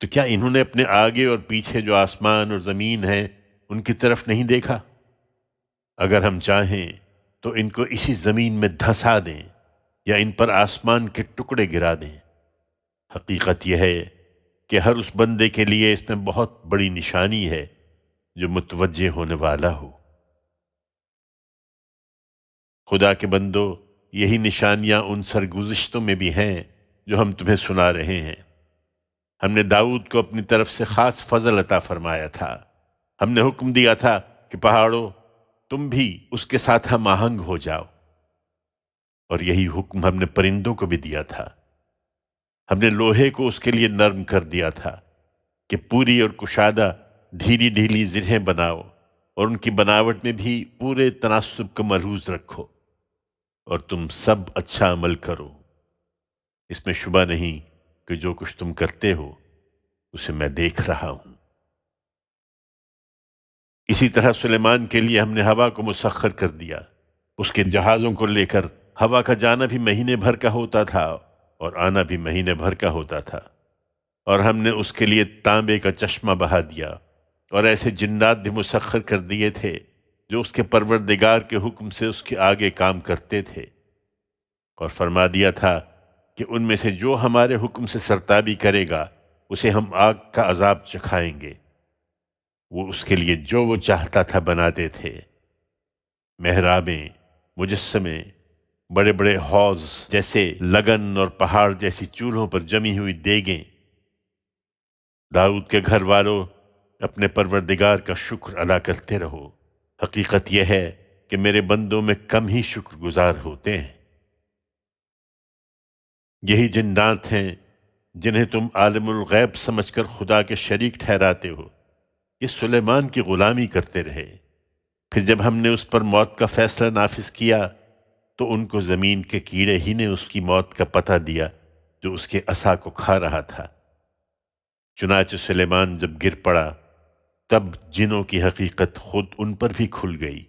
تو کیا انہوں نے اپنے آگے اور پیچھے جو آسمان اور زمین ہیں ان کی طرف نہیں دیکھا؟ اگر ہم چاہیں تو ان کو اسی زمین میں دھسا دیں یا ان پر آسمان کے ٹکڑے گرا دیں۔ حقیقت یہ ہے کہ ہر اس بندے کے لیے اس میں بہت بڑی نشانی ہے جو متوجہ ہونے والا ہو۔ خدا کے بندو، یہی نشانیاں ان سرگزشتوں میں بھی ہیں جو ہم تمہیں سنا رہے ہیں۔ ہم نے داؤد کو اپنی طرف سے خاص فضل عطا فرمایا تھا۔ ہم نے حکم دیا تھا کہ پہاڑوں، تم بھی اس کے ساتھ ہم آہنگ ہو جاؤ، اور یہی حکم ہم نے پرندوں کو بھی دیا تھا۔ ہم نے لوہے کو اس کے لیے نرم کر دیا تھا کہ پوری اور کشادہ ڈھیلی ڈھیلی زرہیں بناؤ، اور ان کی بناوٹ میں بھی پورے تناسب کو ملحوظ رکھو، اور تم سب اچھا عمل کرو۔ اس میں شبہ نہیں کہ جو کچھ تم کرتے ہو اسے میں دیکھ رہا ہوں۔ اسی طرح سلیمان کے لیے ہم نے ہوا کو مسخر کر دیا۔ اس کے جہازوں کو لے کر ہوا کا جانا بھی مہینے بھر کا ہوتا تھا اور آنا بھی مہینے بھر کا ہوتا تھا، اور ہم نے اس کے لیے تانبے کا چشمہ بہا دیا، اور ایسے جنات بھی مسخر کر دیے تھے جو اس کے پروردگار کے حکم سے اس کے آگے کام کرتے تھے، اور فرما دیا تھا کہ ان میں سے جو ہمارے حکم سے سرتابی کرے گا اسے ہم آگ کا عذاب چکھائیں گے۔ وہ اس کے لیے جو وہ چاہتا تھا بناتے تھے، محرابیں، مجسمے، بڑے بڑے حوض جیسے لگن اور پہاڑ جیسی چولہوں پر جمی ہوئی دیگیں۔ داؤد کے گھر والوں، اپنے پروردگار کا شکر ادا کرتے رہو۔ حقیقت یہ ہے کہ میرے بندوں میں کم ہی شکر گزار ہوتے ہیں۔ یہی جنات ہیں جنہیں تم عالم الغیب سمجھ کر خدا کے شریک ٹھہراتے ہو۔ یہ سلیمان کی غلامی کرتے رہے، پھر جب ہم نے اس پر موت کا فیصلہ نافذ کیا تو ان کو زمین کے کیڑے ہی نے اس کی موت کا پتہ دیا جو اس کے عصا کو کھا رہا تھا۔ چنانچہ سلیمان جب گر پڑا تب جنوں کی حقیقت خود ان پر بھی کھل گئی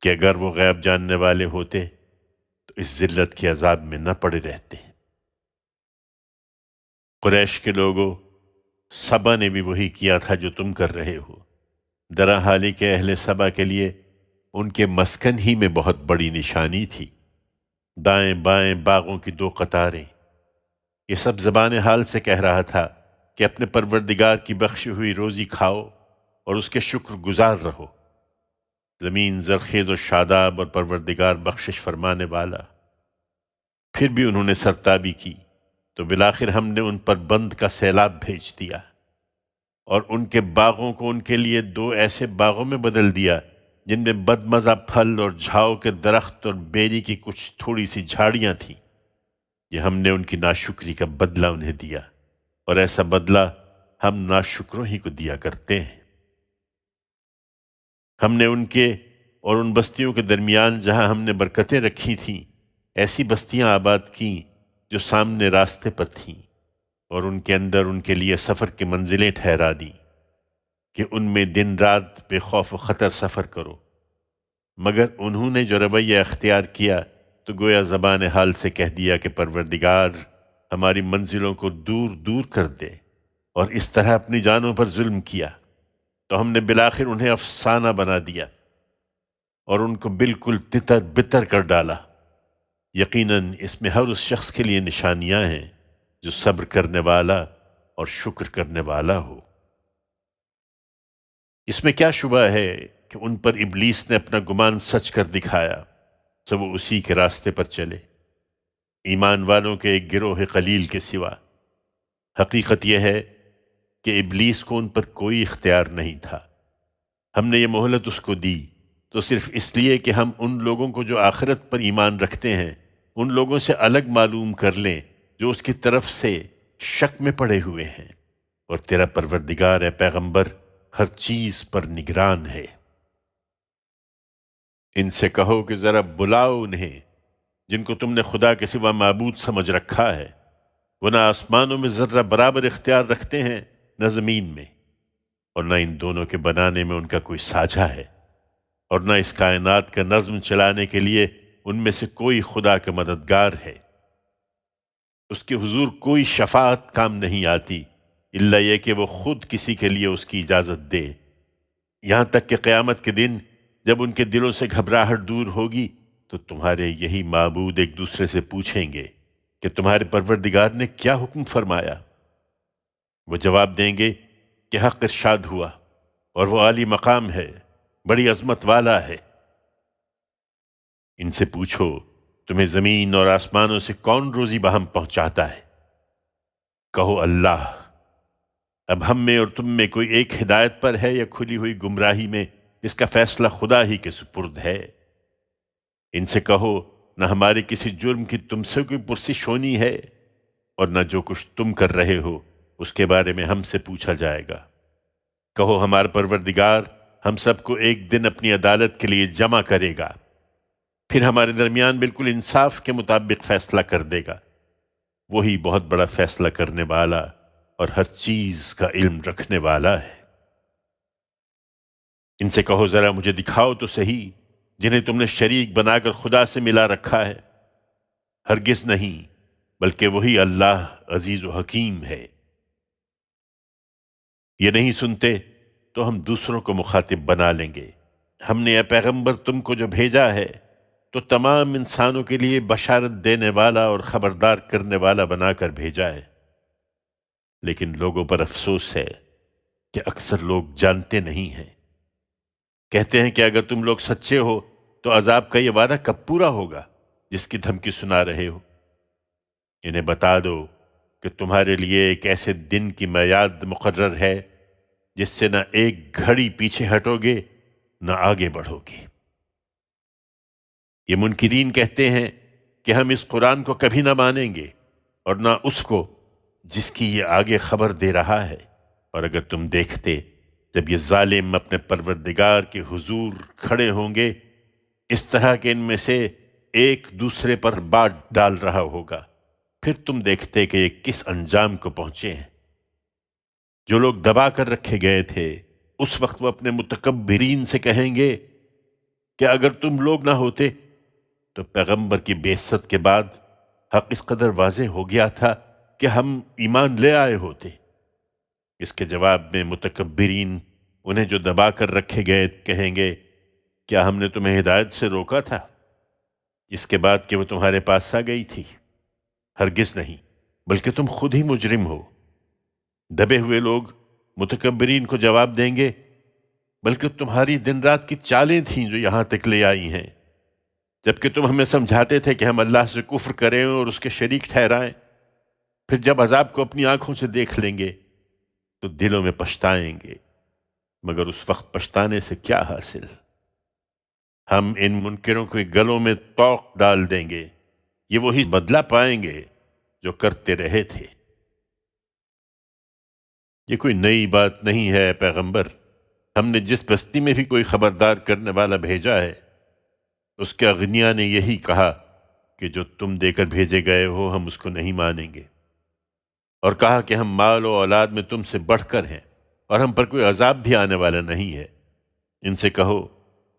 کہ اگر وہ غیب جاننے والے ہوتے تو اس ذلت کے عذاب میں نہ پڑے رہتے۔ قریش کے لوگوں، سبا نے بھی وہی کیا تھا جو تم کر رہے ہو۔ درا حالی کے اہل سبا کے لیے ان کے مسکن ہی میں بہت بڑی نشانی تھی۔ دائیں بائیں باغوں کی دو قطاریں۔ یہ سب زبان حال سے کہہ رہا تھا کہ اپنے پروردگار کی بخشی ہوئی روزی کھاؤ اور اس کے شکر گزار رہو۔ زمین زرخیز و شاداب اور پروردگار بخشش فرمانے والا۔ پھر بھی انہوں نے سرتابی کی تو بالآخر ہم نے ان پر بند کا سیلاب بھیج دیا، اور ان کے باغوں کو ان کے لیے دو ایسے باغوں میں بدل دیا جن میں بدمزہ پھل اور جھاؤ کے درخت اور بیری کی کچھ تھوڑی سی جھاڑیاں تھیں۔ یہ ہم نے ان کی ناشکری کا بدلہ انہیں دیا، اور ایسا بدلہ ہم ناشکروں ہی کو دیا کرتے ہیں۔ ہم نے ان کے اور ان بستیوں کے درمیان جہاں ہم نے برکتیں رکھی تھیں ایسی بستیاں آباد کیں جو سامنے راستے پر تھیں، اور ان کے اندر ان کے لیے سفر کی منزلیں ٹھہرا دیں کہ ان میں دن رات بے خوف و خطر سفر کرو۔ مگر انہوں نے جو رویہ اختیار کیا تو گویا زبان حال سے کہہ دیا کہ پروردگار ہماری منزلوں کو دور دور کر دے، اور اس طرح اپنی جانوں پر ظلم کیا تو ہم نے بالآخر انہیں افسانہ بنا دیا اور ان کو بالکل تتر بتر کر ڈالا۔ یقیناً اس میں ہر اس شخص کے لیے نشانیاں ہیں جو صبر کرنے والا اور شکر کرنے والا ہو۔ اس میں کیا شبہ ہے کہ ان پر ابلیس نے اپنا گمان سچ کر دکھایا تو وہ اسی کے راستے پر چلے، ایمان والوں کے ایک گروہ قلیل کے سوا۔ حقیقت یہ ہے کہ ابلیس کو ان پر کوئی اختیار نہیں تھا۔ ہم نے یہ مہلت اس کو دی تو صرف اس لیے کہ ہم ان لوگوں کو جو آخرت پر ایمان رکھتے ہیں ان لوگوں سے الگ معلوم کر لیں جو اس کی طرف سے شک میں پڑے ہوئے ہیں، اور تیرا پروردگار اے پیغمبر ہر چیز پر نگران ہے۔ ان سے کہو کہ ذرا بلاؤ انہیں جن کو تم نے خدا کے سوا معبود سمجھ رکھا ہے۔ وہ نہ آسمانوں میں ذرہ برابر اختیار رکھتے ہیں نہ زمین میں، اور نہ ان دونوں کے بنانے میں ان کا کوئی ساجھا ہے، اور نہ اس کائنات کا نظم چلانے کے لیے ان میں سے کوئی خدا کا مددگار ہے۔ اس کے حضور کوئی شفاعت کام نہیں آتی الا یہ کہ وہ خود کسی کے لیے اس کی اجازت دے، یہاں تک کہ قیامت کے دن جب ان کے دلوں سے گھبراہٹ دور ہوگی تو تمہارے یہی معبود ایک دوسرے سے پوچھیں گے کہ تمہارے پروردگار نے کیا حکم فرمایا؟ وہ جواب دیں گے کہ حق ارشاد ہوا اور وہ عالی مقام ہے، بڑی عظمت والا ہے۔ ان سے پوچھو تمہیں زمین اور آسمانوں سے کون روزی بہم پہنچاتا ہے؟ کہو اللہ۔ اب ہم میں اور تم میں کوئی ایک ہدایت پر ہے یا کھلی ہوئی گمراہی میں، اس کا فیصلہ خدا ہی کے سپرد ہے۔ ان سے کہو نہ ہمارے کسی جرم کی تم سے کوئی پرسش ہونی ہے اور نہ جو کچھ تم کر رہے ہو اس کے بارے میں ہم سے پوچھا جائے گا۔ کہو ہمارا پروردگار ہم سب کو ایک دن اپنی عدالت کے لیے جمع کرے گا، پھر ہمارے درمیان بالکل انصاف کے مطابق فیصلہ کر دے گا۔ وہی بہت بڑا فیصلہ کرنے والا اور ہر چیز کا علم رکھنے والا ہے۔ ان سے کہو ذرا مجھے دکھاؤ تو صحیح جنہیں تم نے شریک بنا کر خدا سے ملا رکھا ہے۔ ہرگز نہیں، بلکہ وہی اللہ عزیز و حکیم ہے۔ یہ نہیں سنتے تو ہم دوسروں کو مخاطب بنا لیں گے۔ ہم نے اے پیغمبر تم کو جو بھیجا ہے تو تمام انسانوں کے لیے بشارت دینے والا اور خبردار کرنے والا بنا کر بھیجا ہے، لیکن لوگوں پر افسوس ہے کہ اکثر لوگ جانتے نہیں ہیں۔ کہتے ہیں کہ اگر تم لوگ سچے ہو تو عذاب کا یہ وعدہ کب پورا ہوگا جس کی دھمکی سنا رہے ہو؟ انہیں بتا دو کہ تمہارے لیے ایک ایسے دن کی میعاد مقرر ہے جس سے نہ ایک گھڑی پیچھے ہٹو گے نہ آگے بڑھو گے۔ یہ منکرین کہتے ہیں کہ ہم اس قرآن کو کبھی نہ مانیں گے اور نہ اس کو جس کی یہ آگے خبر دے رہا ہے، اور اگر تم دیکھتے جب یہ ظالم اپنے پروردگار کے حضور کھڑے ہوں گے اس طرح کہ ان میں سے ایک دوسرے پر بات ڈال رہا ہوگا، پھر تم دیکھتے کہ یہ کس انجام کو پہنچے ہیں۔ جو لوگ دبا کر رکھے گئے تھے اس وقت وہ اپنے متکبرین سے کہیں گے کہ اگر تم لوگ نہ ہوتے تو پیغمبر کی بعثت کے بعد حق اس قدر واضح ہو گیا تھا کہ ہم ایمان لے آئے ہوتے۔ اس کے جواب میں متکبرین انہیں جو دبا کر رکھے گئے کہیں گے کیا ہم نے تمہیں ہدایت سے روکا تھا اس کے بعد کہ وہ تمہارے پاس آ گئی تھی؟ ہرگز نہیں، بلکہ تم خود ہی مجرم ہو۔ دبے ہوئے لوگ متکبرین کو جواب دیں گے بلکہ تمہاری دن رات کی چالیں تھیں جو یہاں تک لے آئی ہیں، جبکہ تم ہمیں سمجھاتے تھے کہ ہم اللہ سے کفر کریں اور اس کے شریک ٹھہرائیں، پھر جب عذاب کو اپنی آنکھوں سے دیکھ لیں گے تو دلوں میں پچھتائیں گے، مگر اس وقت پچھتانے سے کیا حاصل؟ ہم ان منکروں کے گلوں میں طوق ڈال دیں گے، یہ وہی بدلہ پائیں گے جو کرتے رہے تھے۔ یہ کوئی نئی بات نہیں ہے اے پیغمبر، ہم نے جس بستی میں بھی کوئی خبردار کرنے والا بھیجا ہے اس کے اغنیا نے یہی کہا کہ جو تم دے کر بھیجے گئے ہو ہم اس کو نہیں مانیں گے، اور کہا کہ ہم مال و اولاد میں تم سے بڑھ کر ہیں اور ہم پر کوئی عذاب بھی آنے والا نہیں ہے۔ ان سے کہو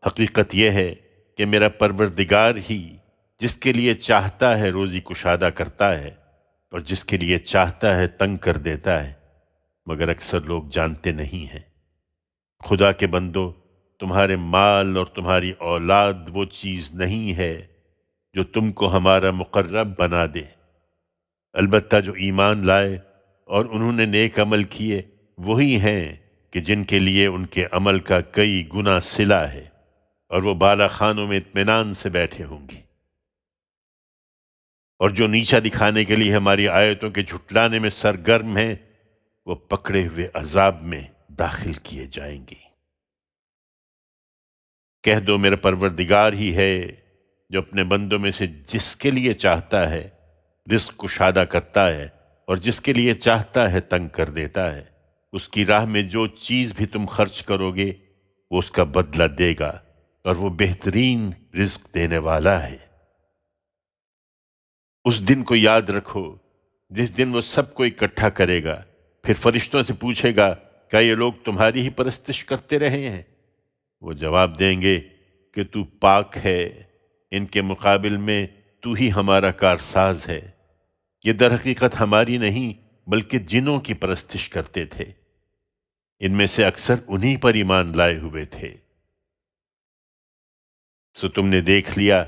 حقیقت یہ ہے کہ میرا پروردگار ہی جس کے لیے چاہتا ہے روزی کشادہ کرتا ہے اور جس کے لیے چاہتا ہے تنگ کر دیتا ہے، مگر اکثر لوگ جانتے نہیں ہیں۔ خدا کے بندو، تمہارے مال اور تمہاری اولاد وہ چیز نہیں ہے جو تم کو ہمارا مقرب بنا دے، البتہ جو ایمان لائے اور انہوں نے نیک عمل کیے وہی ہیں کہ جن کے لیے ان کے عمل کا کئی گنا صلہ ہے، اور وہ بالا خانوں میں اطمینان سے بیٹھے ہوں گے۔ اور جو نیچا دکھانے کے لیے ہماری آیتوں کے جھٹلانے میں سرگرم ہیں وہ پکڑے ہوئے عذاب میں داخل کیے جائیں گے۔ کہہ دو میرا پروردگار ہی ہے جو اپنے بندوں میں سے جس کے لیے چاہتا ہے رزق کشادہ کرتا ہے اور جس کے لیے چاہتا ہے تنگ کر دیتا ہے۔ اس کی راہ میں جو چیز بھی تم خرچ کرو گے وہ اس کا بدلہ دے گا، اور وہ بہترین رزق دینے والا ہے۔ اس دن کو یاد رکھو جس دن وہ سب کو اکٹھا کرے گا، پھر فرشتوں سے پوچھے گا کیا یہ لوگ تمہاری ہی پرستش کرتے رہے ہیں؟ وہ جواب دیں گے کہ تو پاک ہے، ان کے مقابل میں تو ہی ہمارا کارساز ہے، یہ در حقیقت ہماری نہیں بلکہ جنوں کی پرستش کرتے تھے۔ ان میں سے اکثر انہی پر ایمان لائے ہوئے تھے۔ سو تم نے دیکھ لیا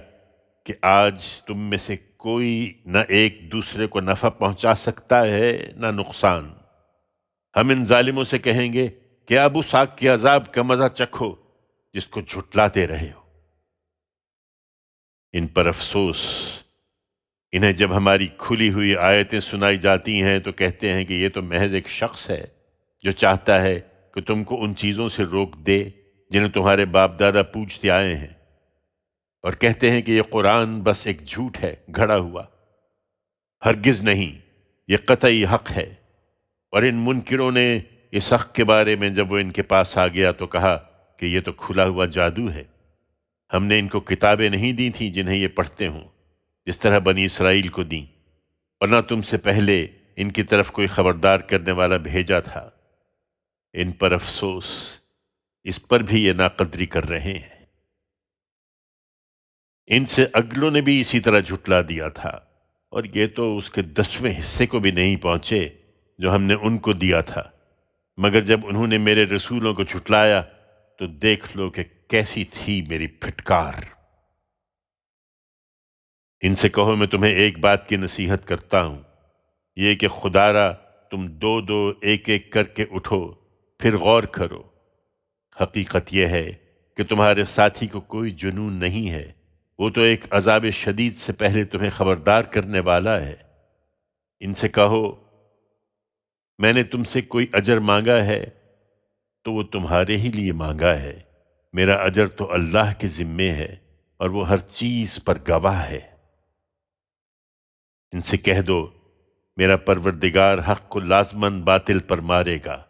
کہ آج تم میں سے کوئی نہ ایک دوسرے کو نفع پہنچا سکتا ہے نہ نقصان۔ ہم ان ظالموں سے کہیں گے کہ اب اس آگ کے عذاب کا مزہ چکھو جس کو جھٹلاتے رہے ہو۔ ان پر افسوس، انہیں جب ہماری کھلی ہوئی آیتیں سنائی جاتی ہیں تو کہتے ہیں کہ یہ تو محض ایک شخص ہے جو چاہتا ہے کہ تم کو ان چیزوں سے روک دے جنہیں تمہارے باپ دادا پوجتے آئے ہیں، اور کہتے ہیں کہ یہ قرآن بس ایک جھوٹ ہے گھڑا ہوا۔ ہرگز نہیں، یہ قطعی حق ہے۔ اور ان منکروں نے اس حق کے بارے میں جب وہ ان کے پاس آ گیا تو کہا کہ یہ تو کھلا ہوا جادو ہے۔ ہم نے ان کو کتابیں نہیں دی تھیں جنہیں یہ پڑھتے ہوں، جس طرح بنی اسرائیل کو دیں، اور نہ تم سے پہلے ان کی طرف کوئی خبردار کرنے والا بھیجا تھا۔ ان پر افسوس، اس پر بھی یہ ناقدری کر رہے ہیں۔ ان سے اگلوں نے بھی اسی طرح جھٹلا دیا تھا، اور یہ تو اس کے 10ویں حصے کو بھی نہیں پہنچے جو ہم نے ان کو دیا تھا، مگر جب انہوں نے میرے رسولوں کو جھٹلایا تو دیکھ لو کہ کیسی تھی میری پھٹکار۔ ان سے کہو میں تمہیں ایک بات کی نصیحت کرتا ہوں، یہ کہ خدا را تم دو دو ایک ایک کر کے اٹھو، پھر غور کرو۔ حقیقت یہ ہے کہ تمہارے ساتھی کو کوئی جنون نہیں ہے، وہ تو ایک عذاب شدید سے پہلے تمہیں خبردار کرنے والا ہے۔ ان سے کہو میں نے تم سے کوئی اجر مانگا ہے تو وہ تمہارے ہی لیے مانگا ہے، میرا اجر تو اللہ کے ذمے ہے اور وہ ہر چیز پر گواہ ہے۔ ان سے کہہ دو میرا پروردگار حق کو لازماً باطل پر مارے گا،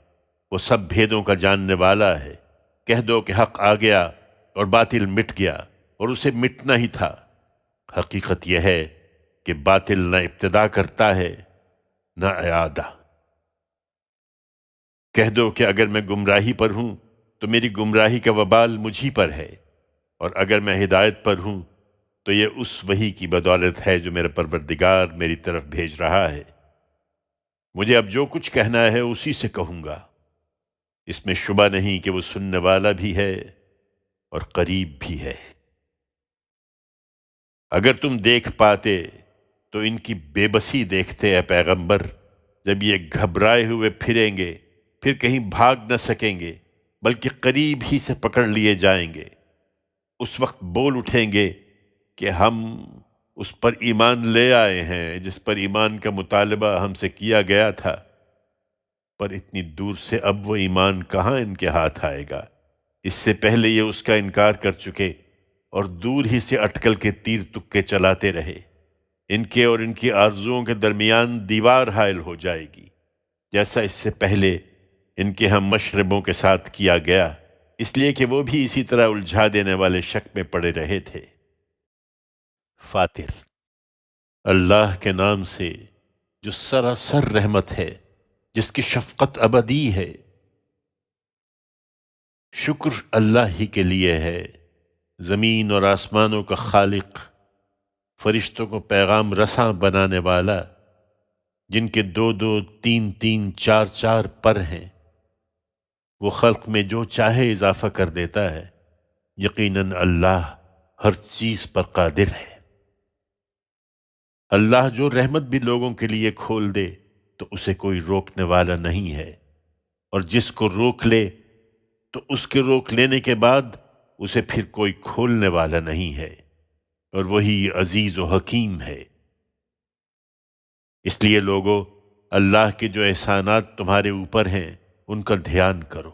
وہ سب بھیدوں کا جاننے والا ہے۔ کہہ دو کہ حق آ گیا اور باطل مٹ گیا، اور اسے مٹنا ہی تھا۔ حقیقت یہ ہے کہ باطل نہ ابتدا کرتا ہے نہ اعادہ۔ کہہ دو کہ اگر میں گمراہی پر ہوں تو میری گمراہی کا وبال مجھی پر ہے، اور اگر میں ہدایت پر ہوں تو یہ اس وحی کی بدولت ہے جو میرا پروردگار میری طرف بھیج رہا ہے۔ مجھے اب جو کچھ کہنا ہے اسی سے کہوں گا، اس میں شبہ نہیں کہ وہ سننے والا بھی ہے اور قریب بھی ہے۔ اگر تم دیکھ پاتے تو ان کی بے بسی دیکھتے اے پیغمبر، جب یہ گھبرائے ہوئے پھریں گے پھر کہیں بھاگ نہ سکیں گے بلکہ قریب ہی سے پکڑ لیے جائیں گے۔ اس وقت بول اٹھیں گے کہ ہم اس پر ایمان لے آئے ہیں جس پر ایمان کا مطالبہ ہم سے کیا گیا تھا، پر اتنی دور سے اب وہ ایمان کہاں ان کے ہاتھ آئے گا۔ اس سے پہلے یہ اس کا انکار کر چکے اور دور ہی سے اٹکل کے تیر تکے چلاتے رہے۔ ان کے اور ان کی آرزوؤں کے درمیان دیوار حائل ہو جائے گی، جیسا اس سے پہلے ان کے ہم مشربوں کے ساتھ کیا گیا، اس لیے کہ وہ بھی اسی طرح الجھا دینے والے شک میں پڑے رہے تھے۔ فاتر، اللہ کے نام سے جو سراسر رحمت ہے، جس کی شفقت ابدی ہے۔ شکر اللہ ہی کے لیے ہے، زمین اور آسمانوں کا خالق، فرشتوں کو پیغام رساں بنانے والا، جن کے دو دو تین تین چار چار پر ہیں، وہ خلق میں جو چاہے اضافہ کر دیتا ہے۔ یقیناً اللہ ہر چیز پر قادر ہے۔ اللہ جو رحمت بھی لوگوں کے لیے کھول دے تو اسے کوئی روکنے والا نہیں ہے، اور جس کو روک لے تو اس کے روک لینے کے بعد اسے پھر کوئی کھولنے والا نہیں ہے، اور وہی عزیز و حکیم ہے۔ اس لیے لوگو، اللہ کے جو احسانات تمہارے اوپر ہیں ان کا دھیان کرو۔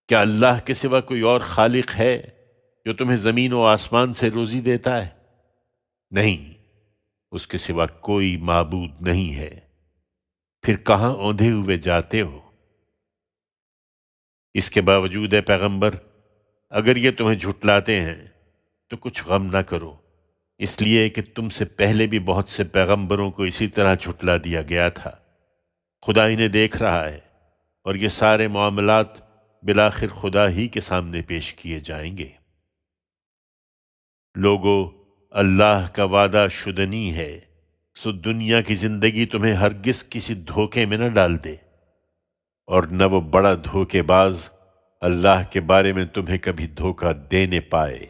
کیا اللہ کے سوا کوئی اور خالق ہے جو تمہیں زمین و آسمان سے روزی دیتا ہے؟ نہیں، اس کے سوا کوئی معبود نہیں ہے۔ پھر کہاں اوندھے ہوئے جاتے ہو؟ اس کے باوجود اے پیغمبر، اگر یہ تمہیں جھٹلاتے ہیں تو کچھ غم نہ کرو، اس لیے کہ تم سے پہلے بھی بہت سے پیغمبروں کو اسی طرح جھٹلا دیا گیا تھا۔ خدا انہیں دیکھ رہا ہے، اور یہ سارے معاملات بالآخر خدا ہی کے سامنے پیش کیے جائیں گے۔ لوگو، اللہ کا وعدہ شدنی ہے، سو دنیا کی زندگی تمہیں ہرگز کسی دھوکے میں نہ ڈال دے، اور نہ وہ بڑا دھوکے باز اللہ کے بارے میں تمہیں کبھی دھوکہ دینے پائے۔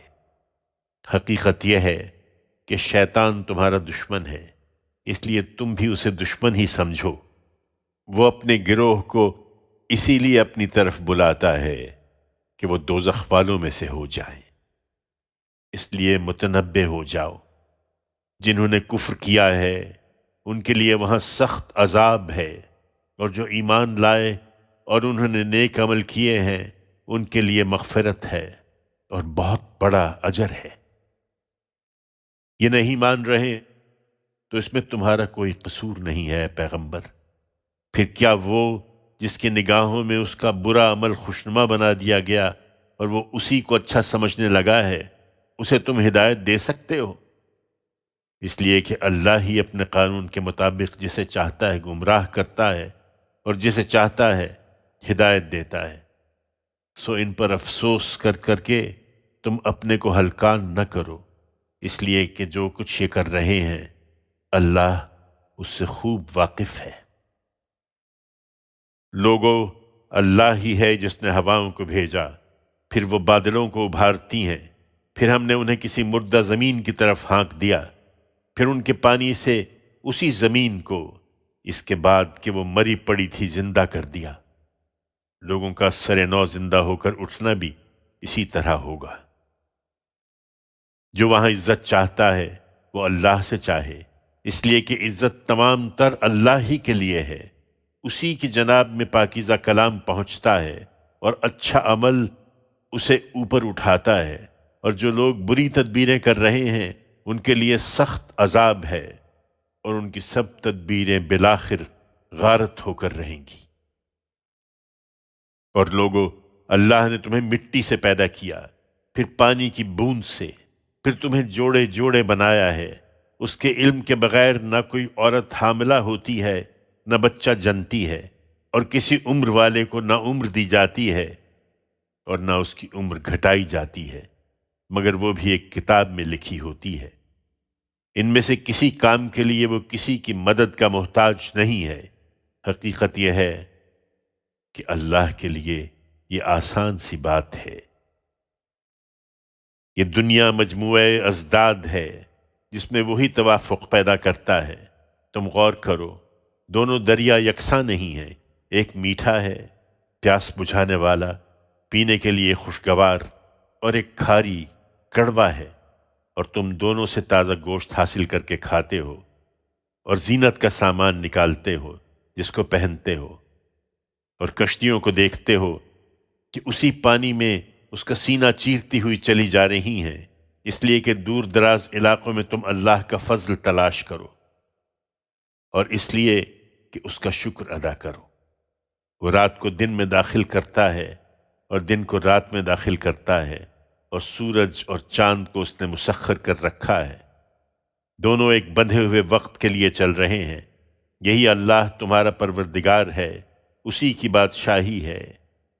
حقیقت یہ ہے کہ شیطان تمہارا دشمن ہے، اس لیے تم بھی اسے دشمن ہی سمجھو۔ وہ اپنے گروہ کو اسی لیے اپنی طرف بلاتا ہے کہ وہ دوزخ والوں میں سے ہو جائیں۔ اس لیے متنبہ ہو جاؤ، جنہوں نے کفر کیا ہے ان کے لیے وہاں سخت عذاب ہے، اور جو ایمان لائے اور انہوں نے نیک عمل کیے ہیں ان کے لیے مغفرت ہے اور بہت بڑا اجر ہے۔ یہ نہیں مان رہے تو اس میں تمہارا کوئی قصور نہیں ہے پیغمبر۔ پھر کیا وہ جس کی نگاہوں میں اس کا برا عمل خوشنما بنا دیا گیا اور وہ اسی کو اچھا سمجھنے لگا ہے، اسے تم ہدایت دے سکتے ہو؟ اس لیے کہ اللہ ہی اپنے قانون کے مطابق جسے چاہتا ہے گمراہ کرتا ہے اور جسے چاہتا ہے ہدایت دیتا ہے۔ سو ان پر افسوس کر کر کے تم اپنے کو ہلکان نہ کرو، اس لیے کہ جو کچھ یہ کر رہے ہیں اللہ اس سے خوب واقف ہے۔ لوگو، اللہ ہی ہے جس نے ہواؤں کو بھیجا، پھر وہ بادلوں کو ابھارتی ہیں، پھر ہم نے انہیں کسی مردہ زمین کی طرف ہانک دیا، پھر ان کے پانی سے اسی زمین کو اس کے بعد کہ وہ مری پڑی تھی زندہ کر دیا۔ لوگوں کا سر نو زندہ ہو کر اٹھنا بھی اسی طرح ہوگا۔ جو وہاں عزت چاہتا ہے وہ اللہ سے چاہے، اس لیے کہ عزت تمام تر اللہ ہی کے لیے ہے۔ اسی کی جناب میں پاکیزہ کلام پہنچتا ہے اور اچھا عمل اسے اوپر اٹھاتا ہے، اور جو لوگ بری تدبیریں کر رہے ہیں ان کے لیے سخت عذاب ہے، اور ان کی سب تدبیریں بالآخر غارت ہو کر رہیں گی۔ اور لوگو، اللہ نے تمہیں مٹی سے پیدا کیا، پھر پانی کی بوند سے، پھر تمہیں جوڑے جوڑے بنایا ہے۔ اس کے علم کے بغیر نہ کوئی عورت حاملہ ہوتی ہے نہ بچہ جنتی ہے، اور کسی عمر والے کو نہ عمر دی جاتی ہے اور نہ اس کی عمر گھٹائی جاتی ہے، مگر وہ بھی ایک کتاب میں لکھی ہوتی ہے۔ ان میں سے کسی کام کے لیے وہ کسی کی مدد کا محتاج نہیں ہے۔ حقیقت یہ ہے کہ اللہ کے لیے یہ آسان سی بات ہے۔ یہ دنیا مجموعہ ازداد ہے جس میں وہی توافق پیدا کرتا ہے۔ تم غور کرو، دونوں دریا یکساں نہیں ہیں، ایک میٹھا ہے، پیاس بجھانے والا، پینے کے لیے خوشگوار، اور ایک کھاری، کڑوا ہے، اور تم دونوں سے تازہ گوشت حاصل کر کے کھاتے ہو اور زینت کا سامان نکالتے ہو جس کو پہنتے ہو، اور کشتیوں کو دیکھتے ہو کہ اسی پانی میں اس کا سینہ چیرتی ہوئی چلی جا رہی ہیں، اس لیے کہ دور دراز علاقوں میں تم اللہ کا فضل تلاش کرو، اور اس لیے کہ اس کا شکر ادا کرو۔ وہ رات کو دن میں داخل کرتا ہے اور دن کو رات میں داخل کرتا ہے، اور سورج اور چاند کو اس نے مسخر کر رکھا ہے، دونوں ایک بندھے ہوئے وقت کے لیے چل رہے ہیں۔ یہی اللہ تمہارا پروردگار ہے، اسی کی بادشاہی ہے،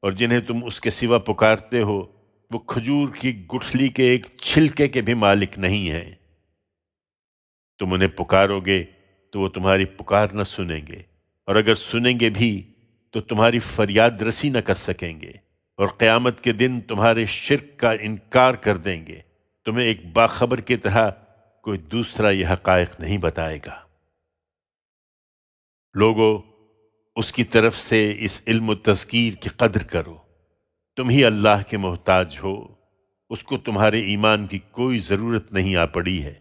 اور جنہیں تم اس کے سوا پکارتے ہو وہ کھجور کی گٹھلی کے ایک چھلکے کے بھی مالک نہیں ہیں۔ تم انہیں پکارو گے تو وہ تمہاری پکار نہ سنیں گے، اور اگر سنیں گے بھی تو تمہاری فریاد رسی نہ کر سکیں گے، اور قیامت کے دن تمہارے شرک کا انکار کر دیں گے۔ تمہیں ایک باخبر کی طرح کوئی دوسرا یہ حقائق نہیں بتائے گا۔ لوگو، اس کی طرف سے اس علم و تذکیر کی قدر کرو۔ تم ہی اللہ کے محتاج ہو، اس کو تمہارے ایمان کی کوئی ضرورت نہیں آ پڑی ہے۔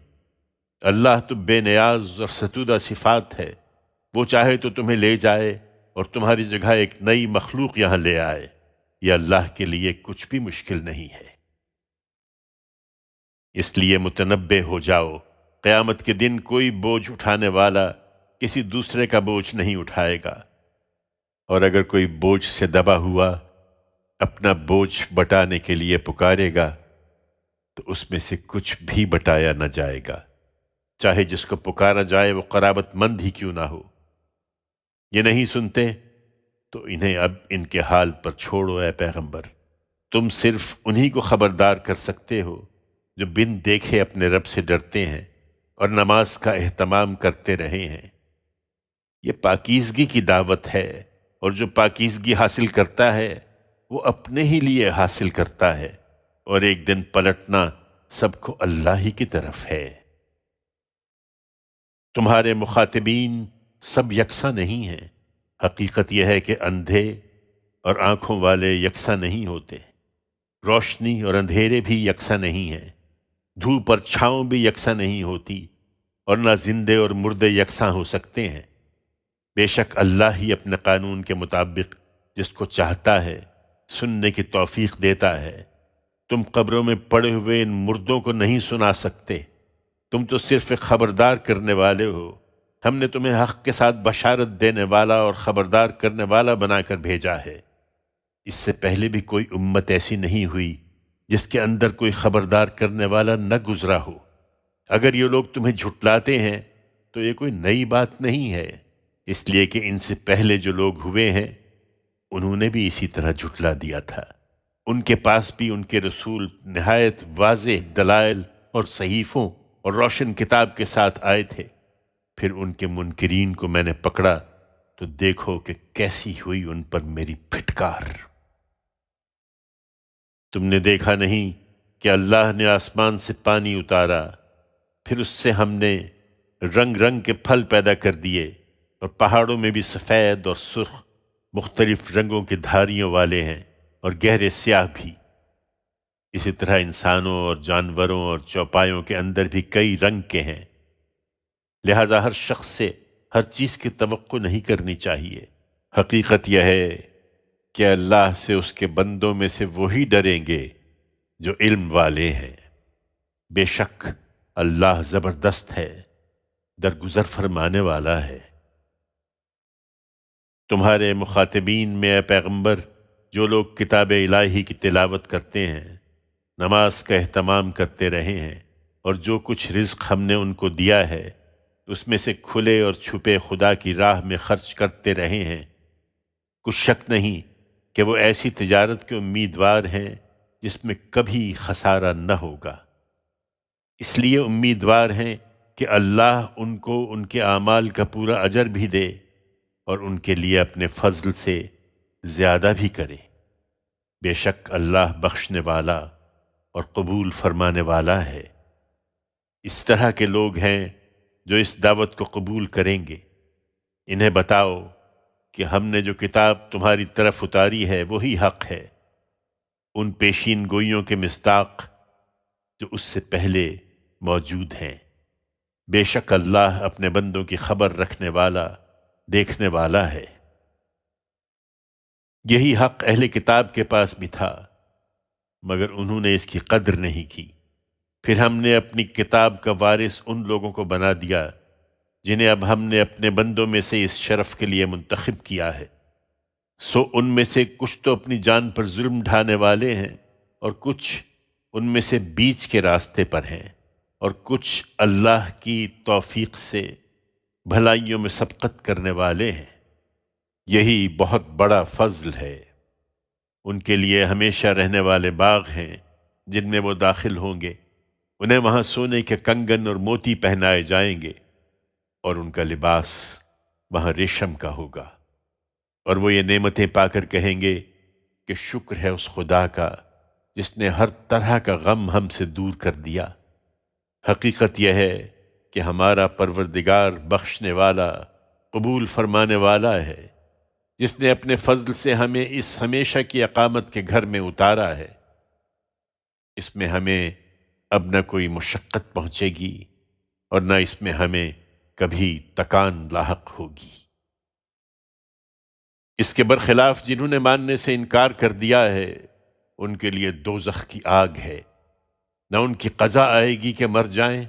اللہ تو بے نیاز اور ستودہ صفات ہے، وہ چاہے تو تمہیں لے جائے اور تمہاری جگہ ایک نئی مخلوق یہاں لے آئے۔ یہ اللہ کے لیے کچھ بھی مشکل نہیں ہے۔ اس لیے متنبہ ہو جاؤ، قیامت کے دن کوئی بوجھ اٹھانے والا کسی دوسرے کا بوجھ نہیں اٹھائے گا، اور اگر کوئی بوجھ سے دبا ہوا اپنا بوجھ بٹانے کے لیے پکارے گا تو اس میں سے کچھ بھی بٹایا نہ جائے گا، چاہے جس کو پکارا جائے وہ قرابت مند ہی کیوں نہ ہو۔ یہ نہیں سنتے تو انہیں اب ان کے حال پر چھوڑو اے پیغمبر۔ تم صرف انہی کو خبردار کر سکتے ہو جو بن دیکھے اپنے رب سے ڈرتے ہیں اور نماز کا اہتمام کرتے رہے ہیں۔ یہ پاکیزگی کی دعوت ہے، اور جو پاکیزگی حاصل کرتا ہے وہ اپنے ہی لیے حاصل کرتا ہے، اور ایک دن پلٹنا سب کو اللہ ہی کی طرف ہے۔ تمہارے مخاطبین سب یکساں نہیں ہیں۔ حقیقت یہ ہے کہ اندھے اور آنکھوں والے یکساں نہیں ہوتے، روشنی اور اندھیرے بھی یکساں نہیں ہیں، دھوپ اور چھاؤں بھی یکساں نہیں ہوتی، اور نہ زندے اور مردے یکساں ہو سکتے ہیں۔ بے شک اللہ ہی اپنے قانون کے مطابق جس کو چاہتا ہے سننے کی توفیق دیتا ہے۔ تم قبروں میں پڑے ہوئے ان مردوں کو نہیں سنا سکتے، تم تو صرف ایک خبردار کرنے والے ہو۔ ہم نے تمہیں حق کے ساتھ بشارت دینے والا اور خبردار کرنے والا بنا کر بھیجا ہے۔ اس سے پہلے بھی کوئی امت ایسی نہیں ہوئی جس کے اندر کوئی خبردار کرنے والا نہ گزرا ہو۔ اگر یہ لوگ تمہیں جھٹلاتے ہیں تو یہ کوئی نئی بات نہیں ہے، اس لیے کہ ان سے پہلے جو لوگ ہوئے ہیں انہوں نے بھی اسی طرح جھٹلا دیا تھا۔ ان کے پاس بھی ان کے رسول نہایت واضح دلائل اور صحیفوں اور روشن کتاب کے ساتھ آئے تھے۔ پھر ان کے منکرین کو میں نے پکڑا تو دیکھو کہ کیسی ہوئی ان پر میری پھٹکار۔ تم نے دیکھا نہیں کہ اللہ نے آسمان سے پانی اتارا، پھر اس سے ہم نے رنگ رنگ کے پھل پیدا کر دیے، اور پہاڑوں میں بھی سفید اور سرخ مختلف رنگوں کے دھاریوں والے ہیں اور گہرے سیاہ بھی۔ اسی طرح انسانوں اور جانوروں اور چوپایوں کے اندر بھی کئی رنگ کے ہیں، لہذا ہر شخص سے ہر چیز کی توقع نہیں کرنی چاہیے۔ حقیقت یہ ہے کہ اللہ سے اس کے بندوں میں سے وہی ڈریں گے جو علم والے ہیں۔ بے شک اللہ زبردست ہے، درگزر فرمانے والا ہے۔ تمہارے مخاطبین میں اے پیغمبر جو لوگ کتاب الہی کی تلاوت کرتے ہیں، نماز کا اہتمام کرتے رہے ہیں، اور جو کچھ رزق ہم نے ان کو دیا ہے اس میں سے کھلے اور چھپے خدا کی راہ میں خرچ کرتے رہے ہیں، کچھ شک نہیں کہ وہ ایسی تجارت کے امیدوار ہیں جس میں کبھی خسارہ نہ ہوگا۔ اس لیے امیدوار ہیں کہ اللہ ان کو ان کے اعمال کا پورا اجر بھی دے اور ان کے لیے اپنے فضل سے زیادہ بھی کرے۔ بے شک اللہ بخشنے والا اور قبول فرمانے والا ہے۔ اس طرح کے لوگ ہیں جو اس دعوت کو قبول کریں گے۔ انہیں بتاؤ کہ ہم نے جو کتاب تمہاری طرف اتاری ہے وہی حق ہے، ان پیشین گوئیوں کے مصداق جو اس سے پہلے موجود ہیں۔ بے شک اللہ اپنے بندوں کی خبر رکھنے والا، دیکھنے والا ہے۔ یہی حق اہل کتاب کے پاس بھی تھا، مگر انہوں نے اس کی قدر نہیں کی۔ پھر ہم نے اپنی کتاب کا وارث ان لوگوں کو بنا دیا جنہیں اب ہم نے اپنے بندوں میں سے اس شرف کے لیے منتخب کیا ہے۔ سو ان میں سے کچھ تو اپنی جان پر ظلم ڈھانے والے ہیں، اور کچھ ان میں سے بیچ کے راستے پر ہیں، اور کچھ اللہ کی توفیق سے بھلائیوں میں سبقت کرنے والے ہیں۔ یہی بہت بڑا فضل ہے۔ ان کے لیے ہمیشہ رہنے والے باغ ہیں جن میں وہ داخل ہوں گے، انہیں وہاں سونے کے کنگن اور موتی پہنائے جائیں گے، اور ان کا لباس وہاں ریشم کا ہوگا، اور وہ یہ نعمتیں پا کر کہیں گے کہ شکر ہے اس خدا کا جس نے ہر طرح کا غم ہم سے دور کر دیا۔ حقیقت یہ ہے کہ ہمارا پروردگار بخشنے والا، قبول فرمانے والا ہے، جس نے اپنے فضل سے ہمیں اس ہمیشہ کی اقامت کے گھر میں اتارا ہے۔ اس میں ہمیں اب نہ کوئی مشقت پہنچے گی اور نہ اس میں ہمیں کبھی تکان لاحق ہوگی۔ اس کے برخلاف جنہوں نے ماننے سے انکار کر دیا ہے ان کے لیے دوزخ کی آگ ہے، نہ ان کی قضا آئے گی کہ مر جائیں،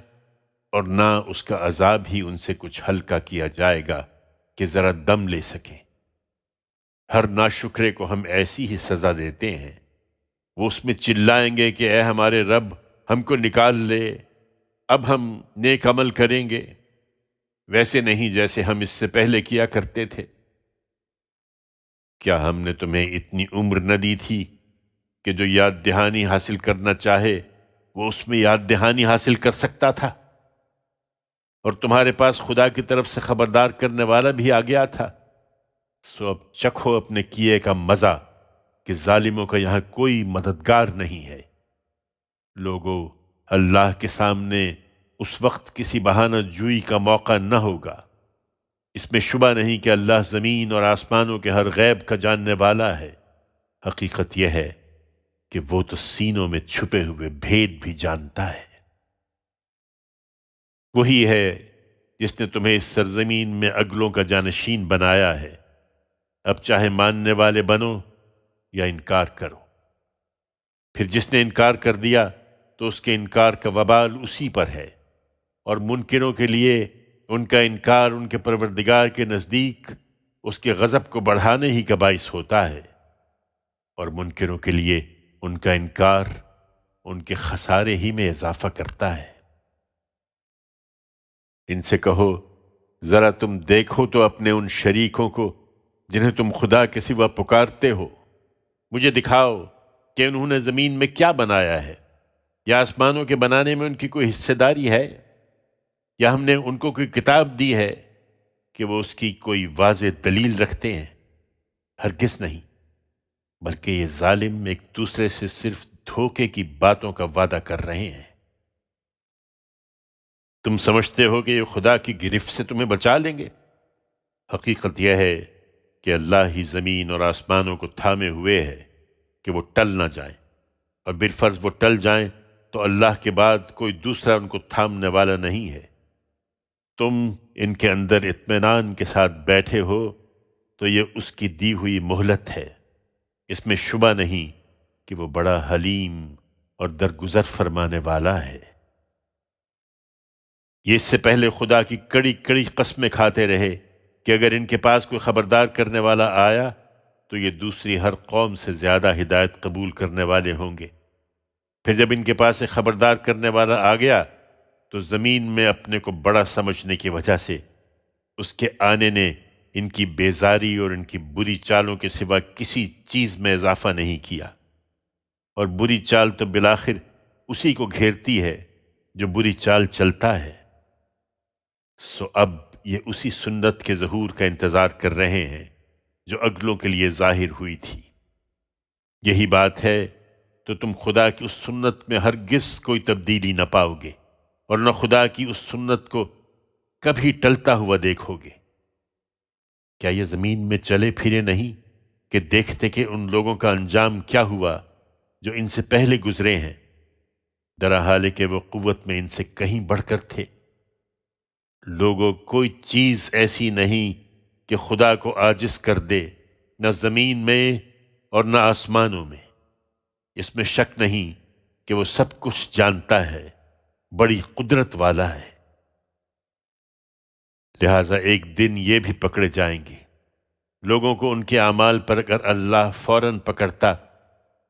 اور نہ اس کا عذاب ہی ان سے کچھ ہلکا کیا جائے گا کہ ذرا دم لے سکیں۔ ہر ناشکرے کو ہم ایسی ہی سزا دیتے ہیں، وہ اس میں چلائیں گے کہ اے ہمارے رب ہم کو نکال لے، اب ہم نیک عمل کریں گے، ویسے نہیں جیسے ہم اس سے پہلے کیا کرتے تھے۔ کیا ہم نے تمہیں اتنی عمر نہ دی تھی کہ جو یاد دہانی حاصل کرنا چاہے وہ اس میں یاد دہانی حاصل کر سکتا تھا؟ اور تمہارے پاس خدا کی طرف سے خبردار کرنے والا بھی آ گیا تھا، سو اب چکھو اپنے کیے کا مزہ کہ ظالموں کا یہاں کوئی مددگار نہیں ہے۔ لوگو، اللہ کے سامنے اس وقت کسی بہانہ جوئی کا موقع نہ ہوگا۔ اس میں شبہ نہیں کہ اللہ زمین اور آسمانوں کے ہر غیب کا جاننے والا ہے۔ حقیقت یہ ہے کہ وہ تو سینوں میں چھپے ہوئے بھید بھی جانتا ہے۔ وہی ہے جس نے تمہیں اس سرزمین میں اگلوں کا جانشین بنایا ہے۔ اب چاہے ماننے والے بنو یا انکار کرو۔ پھر جس نے انکار کر دیا تو اس کے انکار کا وبال اسی پر ہے، اور منکروں کے لیے ان کا انکار ان کے پروردگار کے نزدیک اس کے غضب کو بڑھانے ہی کا باعث ہوتا ہے، اور منکروں کے لیے ان کا انکار ان کے خسارے ہی میں اضافہ کرتا ہے۔ ان سے کہو، ذرا تم دیکھو تو اپنے ان شریکوں کو جنہیں تم خدا کے سوا پکارتے ہو، مجھے دکھاؤ کہ انہوں نے زمین میں کیا بنایا ہے، یا آسمانوں کے بنانے میں ان کی کوئی حصہ داری ہے، یا ہم نے ان کو کوئی کتاب دی ہے کہ وہ اس کی کوئی واضح دلیل رکھتے ہیں؟ ہرگز نہیں، بلکہ یہ ظالم ایک دوسرے سے صرف دھوکے کی باتوں کا وعدہ کر رہے ہیں۔ تم سمجھتے ہو کہ یہ خدا کی گرفت سے تمہیں بچا لیں گے؟ حقیقت یہ ہے کہ اللہ ہی زمین اور آسمانوں کو تھامے ہوئے ہے کہ وہ ٹل نہ جائیں، اور بالفرض وہ ٹل جائیں تو اللہ کے بعد کوئی دوسرا ان کو تھامنے والا نہیں ہے۔ تم ان کے اندر اطمینان کے ساتھ بیٹھے ہو تو یہ اس کی دی ہوئی مہلت ہے، اس میں شبہ نہیں کہ وہ بڑا حلیم اور درگزر فرمانے والا ہے۔ یہ اس سے پہلے خدا کی کڑی کڑی قسمیں کھاتے رہے کہ اگر ان کے پاس کوئی خبردار کرنے والا آیا تو یہ دوسری ہر قوم سے زیادہ ہدایت قبول کرنے والے ہوں گے۔ پھر جب ان کے پاس ایک خبردار کرنے والا آ گیا تو زمین میں اپنے کو بڑا سمجھنے کی وجہ سے اس کے آنے نے ان کی بیزاری اور ان کی بری چالوں کے سوا کسی چیز میں اضافہ نہیں کیا، اور بری چال تو بالآخر اسی کو گھیرتی ہے جو بری چال چلتا ہے۔ سو اب یہ اسی سنت کے ظہور کا انتظار کر رہے ہیں جو اگلوں کے لیے ظاہر ہوئی تھی۔ یہی بات ہے تو تم خدا کی اس سنت میں ہرگز کوئی تبدیلی نہ پاؤ گے، اور نہ خدا کی اس سنت کو کبھی ٹلتا ہوا دیکھو گے۔ کیا یہ زمین میں چلے پھرے نہیں کہ دیکھتے کہ ان لوگوں کا انجام کیا ہوا جو ان سے پہلے گزرے ہیں؟ درا حال ہے کہ وہ قوت میں ان سے کہیں بڑھ کر تھے۔ لوگوں، کوئی چیز ایسی نہیں کہ خدا کو عاجز کر دے، نہ زمین میں اور نہ آسمانوں میں۔ اس میں شک نہیں کہ وہ سب کچھ جانتا ہے، بڑی قدرت والا ہے۔ لہٰذا ایک دن یہ بھی پکڑے جائیں گے۔ لوگوں کو ان کے اعمال پر اگر اللہ فوراً پکڑتا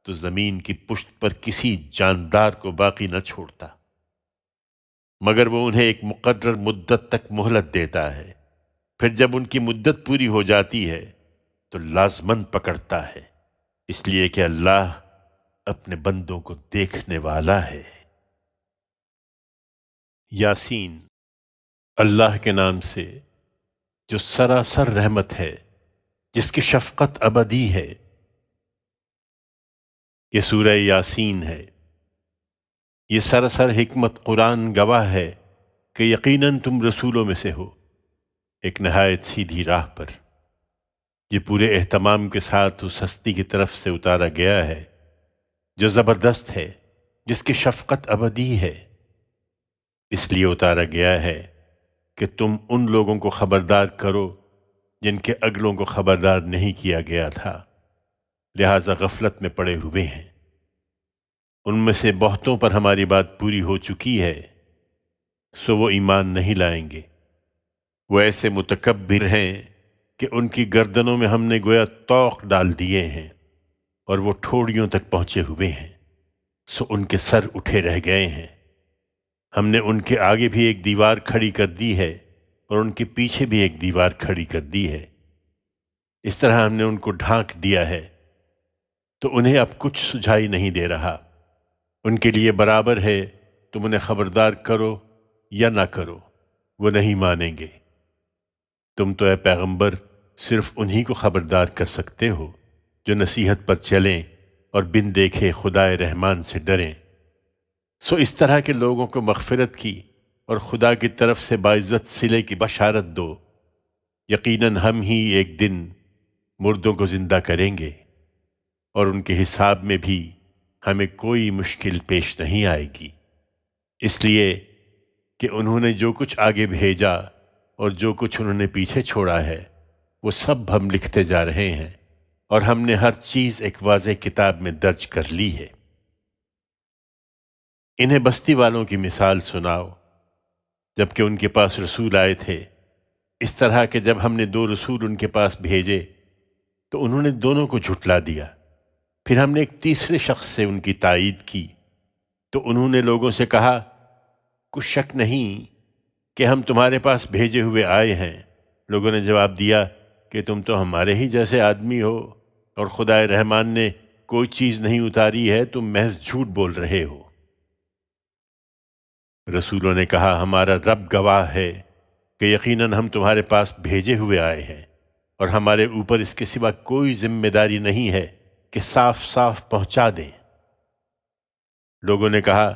تو زمین کی پشت پر کسی جاندار کو باقی نہ چھوڑتا، مگر وہ انہیں ایک مقرر مدت تک مہلت دیتا ہے۔ پھر جب ان کی مدت پوری ہو جاتی ہے تو لازماً پکڑتا ہے، اس لیے کہ اللہ اپنے بندوں کو دیکھنے والا ہے۔ یاسین، اللہ کے نام سے جو سراسر رحمت ہے، جس کی شفقت ابدی ہے۔ یہ سورہ یاسین ہے۔ یہ سراسر حکمت قرآن گواہ ہے کہ یقیناً تم رسولوں میں سے ہو، ایک نہایت سیدھی راہ پر۔ یہ پورے اہتمام کے ساتھ اس ہستی کی طرف سے اتارا گیا ہے جو زبردست ہے، جس کی شفقت ابدی ہے۔ اس لیے اتارا گیا ہے کہ تم ان لوگوں کو خبردار کرو جن کے اگلوں کو خبردار نہیں کیا گیا تھا، لہٰذا غفلت میں پڑے ہوئے ہیں۔ ان میں سے بہتوں پر ہماری بات پوری ہو چکی ہے، سو وہ ایمان نہیں لائیں گے۔ وہ ایسے متکبر ہیں کہ ان کی گردنوں میں ہم نے گویا طوق ڈال دیے ہیں، اور وہ ٹھوڑیوں تک پہنچے ہوئے ہیں، سو ان کے سر اٹھے رہ گئے ہیں۔ ہم نے ان کے آگے بھی ایک دیوار کھڑی کر دی ہے، اور ان کے پیچھے بھی ایک دیوار کھڑی کر دی ہے۔ اس طرح ہم نے ان کو ڈھانک دیا ہے تو انہیں اب کچھ سجھائی نہیں دے رہا۔ ان کے لیے برابر ہے تم انہیں خبردار کرو یا نہ کرو۔ وہ نہیں مانیں گے۔ تم تو اے پیغمبر صرف انہی کو خبردار کر سکتے ہو جو نصیحت پر چلیں اور بن دیکھے خدائے رحمان سے ڈریں۔ سو اس طرح کے لوگوں کو مغفرت کی اور خدا کی طرف سے باعزت صلے کی بشارت دو۔ یقیناً ہم ہی ایک دن مردوں کو زندہ کریں گے اور ان کے حساب میں بھی ہمیں کوئی مشکل پیش نہیں آئے گی، اس لیے کہ انہوں نے جو کچھ آگے بھیجا اور جو کچھ انہوں نے پیچھے چھوڑا ہے وہ سب ہم لکھتے جا رہے ہیں، اور ہم نے ہر چیز ایک واضح کتاب میں درج کر لی ہے۔ انہیں بستی والوں کی مثال سناؤ جبکہ ان کے پاس رسول آئے تھے، اس طرح کہ جب ہم نے 2 رسول ان کے پاس بھیجے تو انہوں نے دونوں کو جھٹلا دیا۔ پھر ہم نے ایک تیسرے شخص سے ان کی تائید کی تو انہوں نے لوگوں سے کہا، کچھ شک نہیں کہ ہم تمہارے پاس بھیجے ہوئے آئے ہیں۔ لوگوں نے جواب دیا کہ تم تو ہمارے ہی جیسے آدمی ہو اور خدائے رحمان نے کوئی چیز نہیں اتاری ہے، تم محض جھوٹ بول رہے ہو۔ رسولوں نے کہا، ہمارا رب گواہ ہے کہ یقیناً ہم تمہارے پاس بھیجے ہوئے آئے ہیں، اور ہمارے اوپر اس کے سوا کوئی ذمہ داری نہیں ہے کہ صاف صاف پہنچا دیں۔ لوگوں نے کہا،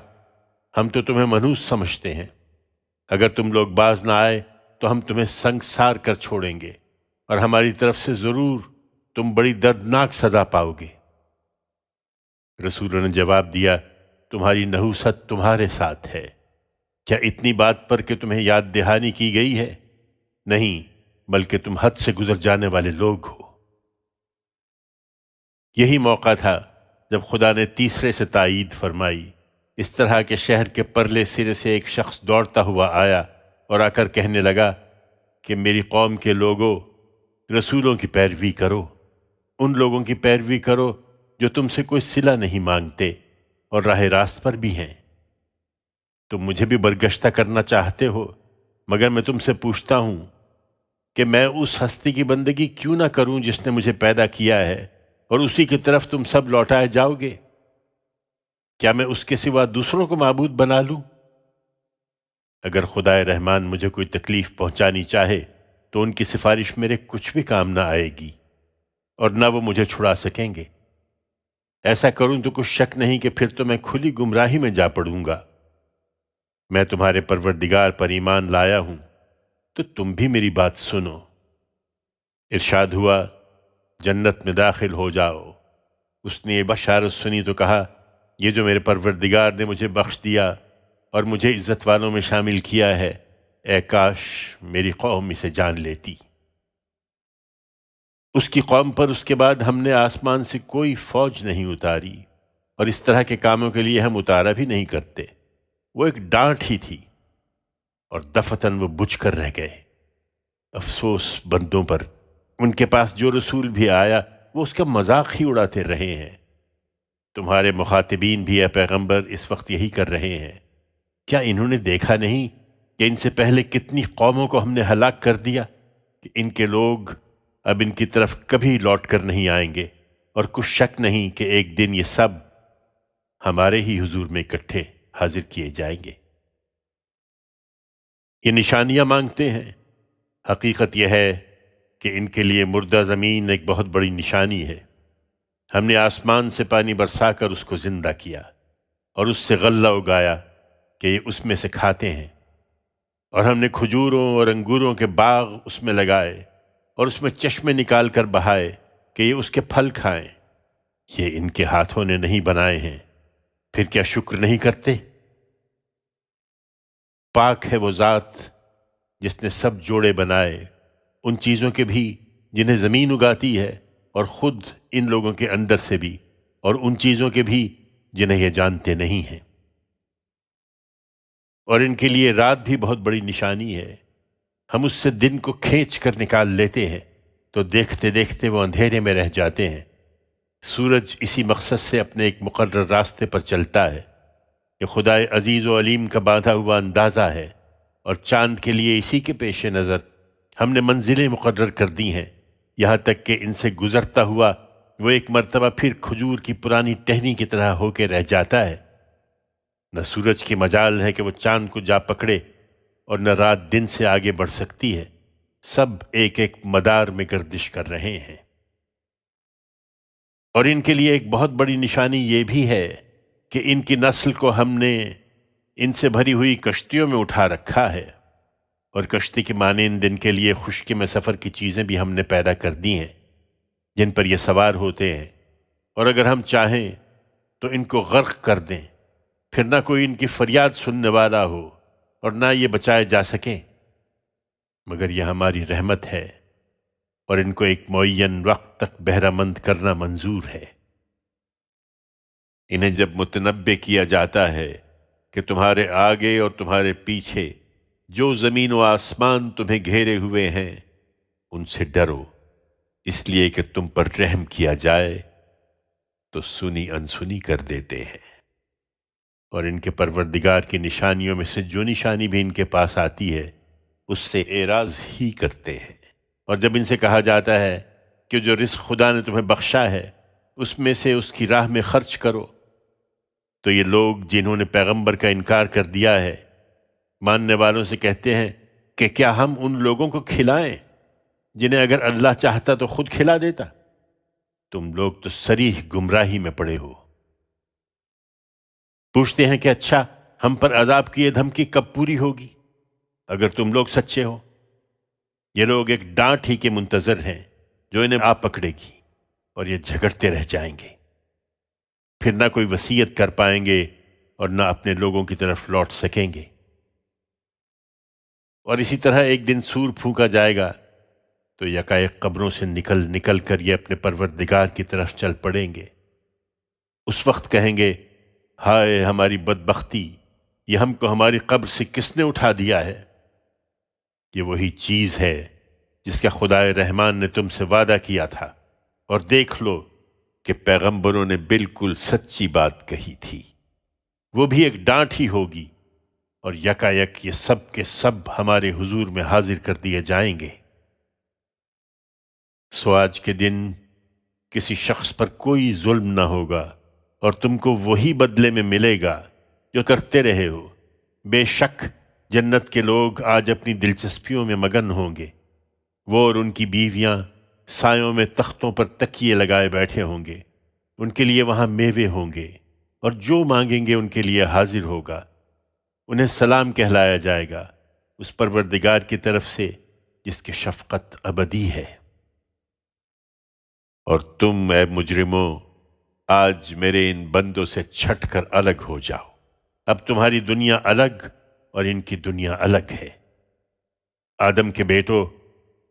ہم تو تمہیں منحوس سمجھتے ہیں، اگر تم لوگ باز نہ آئے تو ہم تمہیں سنگسار کر چھوڑیں گے، اور ہماری طرف سے ضرور تم بڑی دردناک سزا پاؤ گے۔ رسولوں نے جواب دیا، تمہاری نحوست تمہارے ساتھ ہے، کیا اتنی بات پر کہ تمہیں یاد دہانی کی گئی ہے؟ نہیں، بلکہ تم حد سے گزر جانے والے لوگ ہو۔ یہی موقع تھا جب خدا نے تیسرے سے تائید فرمائی۔ اس طرح کے شہر کے پرلے سرے سے ایک شخص دوڑتا ہوا آیا اور آ کر کہنے لگا کہ میری قوم کے لوگوں، رسولوں کی پیروی کرو، ان لوگوں کی پیروی کرو جو تم سے کوئی صلہ نہیں مانگتے اور راہ راست پر بھی ہیں۔ تم مجھے بھی برگشتہ کرنا چاہتے ہو، مگر میں تم سے پوچھتا ہوں کہ میں اس ہستی کی بندگی کیوں نہ کروں جس نے مجھے پیدا کیا ہے، اور اسی کی طرف تم سب لوٹائے جاؤ گے؟ کیا میں اس کے سوا دوسروں کو معبود بنا لوں؟ اگر خدائے رحمان مجھے کوئی تکلیف پہنچانی چاہے تو ان کی سفارش میرے کچھ بھی کام نہ آئے گی، اور نہ وہ مجھے چھڑا سکیں گے۔ ایسا کروں تو کچھ شک نہیں کہ پھر تو میں کھلی گمراہی میں جا پڑوں گا۔ میں تمہارے پروردگار پر ایمان لایا ہوں، تو تم بھی میری بات سنو۔ ارشاد ہوا، جنت میں داخل ہو جاؤ۔ اس نے یہ بشارت سنی تو کہا، یہ جو میرے پروردگار نے مجھے بخش دیا اور مجھے عزت والوں میں شامل کیا ہے، اے کاش میری قوم اسے جان لیتی۔ اس کی قوم پر اس کے بعد ہم نے آسمان سے کوئی فوج نہیں اتاری، اور اس طرح کے کاموں کے لیے ہم اتارا بھی نہیں کرتے۔ وہ ایک ڈانٹ ہی تھی، اور دفتن وہ بجھ کر رہ گئے۔ افسوس بندوں پر، ان کے پاس جو رسول بھی آیا وہ اس کا مذاق ہی اڑاتے رہے ہیں۔ تمہارے مخاطبین بھی اے پیغمبر اس وقت یہی کر رہے ہیں۔ کیا انہوں نے دیکھا نہیں کہ ان سے پہلے کتنی قوموں کو ہم نے ہلاک کر دیا، کہ ان کے لوگ اب ان کی طرف کبھی لوٹ کر نہیں آئیں گے، اور کچھ شک نہیں کہ ایک دن یہ سب ہمارے ہی حضور میں اکٹھے حاضر کیے جائیں گے۔ یہ نشانیاں مانگتے ہیں، حقیقت یہ ہے کہ ان کے لیے مردہ زمین ایک بہت بڑی نشانی ہے۔ ہم نے آسمان سے پانی برسا کر اس کو زندہ کیا، اور اس سے غلہ اگایا کہ یہ اس میں سے کھاتے ہیں، اور ہم نے کھجوروں اور انگوروں کے باغ اس میں لگائے، اور اس میں چشمے نکال کر بہائے کہ یہ اس کے پھل کھائیں۔ یہ ان کے ہاتھوں نے نہیں بنائے ہیں، پھر کیا شکر نہیں کرتے؟ پاک ہے وہ ذات جس نے سب جوڑے بنائے، ان چیزوں کے بھی جنہیں زمین اگاتی ہے، اور خود ان لوگوں کے اندر سے بھی، اور ان چیزوں کے بھی جنہیں یہ جانتے نہیں ہیں۔ اور ان کے لیے رات بھی بہت بڑی نشانی ہے۔ ہم اس سے دن کو کھینچ کر نکال لیتے ہیں تو دیکھتے دیکھتے وہ اندھیرے میں رہ جاتے ہیں۔ سورج اسی مقصد سے اپنے ایک مقرر راستے پر چلتا ہے، یہ خدائے عزیز و علیم کا باندھا ہوا اندازہ ہے، اور چاند کے لیے اسی کے پیش نظر ہم نے منزلیں مقرر کر دی ہیں، یہاں تک کہ ان سے گزرتا ہوا وہ ایک مرتبہ پھر کھجور کی پرانی ٹہنی کی طرح ہو کے رہ جاتا ہے۔ نہ سورج کی مجال ہے کہ وہ چاند کو جا پکڑے، اور نہ رات دن سے آگے بڑھ سکتی ہے، سب ایک ایک مدار میں گردش کر رہے ہیں۔ اور ان کے لیے ایک بہت بڑی نشانی یہ بھی ہے کہ ان کی نسل کو ہم نے ان سے بھری ہوئی کشتیوں میں اٹھا رکھا ہے، اور کشتی کے مانند ان کے لیے خشکی میں سفر کی چیزیں بھی ہم نے پیدا کر دی ہیں جن پر یہ سوار ہوتے ہیں، اور اگر ہم چاہیں تو ان کو غرق کر دیں، پھر نہ کوئی ان کی فریاد سننے والا ہو اور نہ یہ بچائے جا سکیں، مگر یہ ہماری رحمت ہے اور ان کو ایک معین وقت تک بہرہ مند کرنا منظور ہے۔ انہیں جب متنبع کیا جاتا ہے کہ تمہارے آگے اور تمہارے پیچھے جو زمین و آسمان تمہیں گھیرے ہوئے ہیں ان سے ڈرو، اس لیے کہ تم پر رحم کیا جائے، تو سنی انسنی کر دیتے ہیں۔ اور ان کے پروردگار کی نشانیوں میں سے جو نشانی بھی ان کے پاس آتی ہے اس سے اعراض ہی کرتے ہیں۔ اور جب ان سے کہا جاتا ہے کہ جو رزق خدا نے تمہیں بخشا ہے اس میں سے اس کی راہ میں خرچ کرو، تو یہ لوگ جنہوں نے پیغمبر کا انکار کر دیا ہے ماننے والوں سے کہتے ہیں کہ کیا ہم ان لوگوں کو کھلائیں جنہیں اگر اللہ چاہتا تو خود کھلا دیتا؟ تم لوگ تو صریح گمراہی میں پڑے ہو۔ پوچھتے ہیں کہ اچھا ہم پر عذاب کی یہ دھمکی کب پوری ہوگی اگر تم لوگ سچے ہو؟ یہ لوگ ایک ڈانٹ ہی کے منتظر ہیں جو انہیں آ پکڑے گی، اور یہ جھگڑتے رہ جائیں گے، پھر نہ کوئی وصیت کر پائیں گے اور نہ اپنے لوگوں کی طرف لوٹ سکیں گے۔ اور اسی طرح ایک دن سور پھونکا جائے گا تو یکایک قبروں سے نکل نکل کر یہ اپنے پروردگار کی طرف چل پڑیں گے۔ اس وقت کہیں گے ہائے ہماری بدبختی، یہ ہم کو ہماری قبر سے کس نے اٹھا دیا ہے؟ یہ وہی چیز ہے جس کا خدائے رحمان نے تم سے وعدہ کیا تھا، اور دیکھ لو کہ پیغمبروں نے بالکل سچی بات کہی تھی۔ وہ بھی ایک ڈانٹ ہی ہوگی، اور یکایک یہ سب کے سب ہمارے حضور میں حاضر کر دیے جائیں گے۔ سو آج کے دن کسی شخص پر کوئی ظلم نہ ہوگا، اور تم کو وہی بدلے میں ملے گا جو کرتے رہے ہو۔ بے شک جنت کے لوگ آج اپنی دلچسپیوں میں مگن ہوں گے، وہ اور ان کی بیویاں سایوں میں تختوں پر تکیے لگائے بیٹھے ہوں گے، ان کے لیے وہاں میوے ہوں گے، اور جو مانگیں گے ان کے لیے حاضر ہوگا۔ انہیں سلام کہلایا جائے گا اس پروردگار کی طرف سے جس کی شفقت ابدی ہے۔ اور تم اے مجرموں آج میرے ان بندوں سے چھٹ کر الگ ہو جاؤ، اب تمہاری دنیا الگ اور ان کی دنیا الگ ہے۔ آدم کے بیٹو،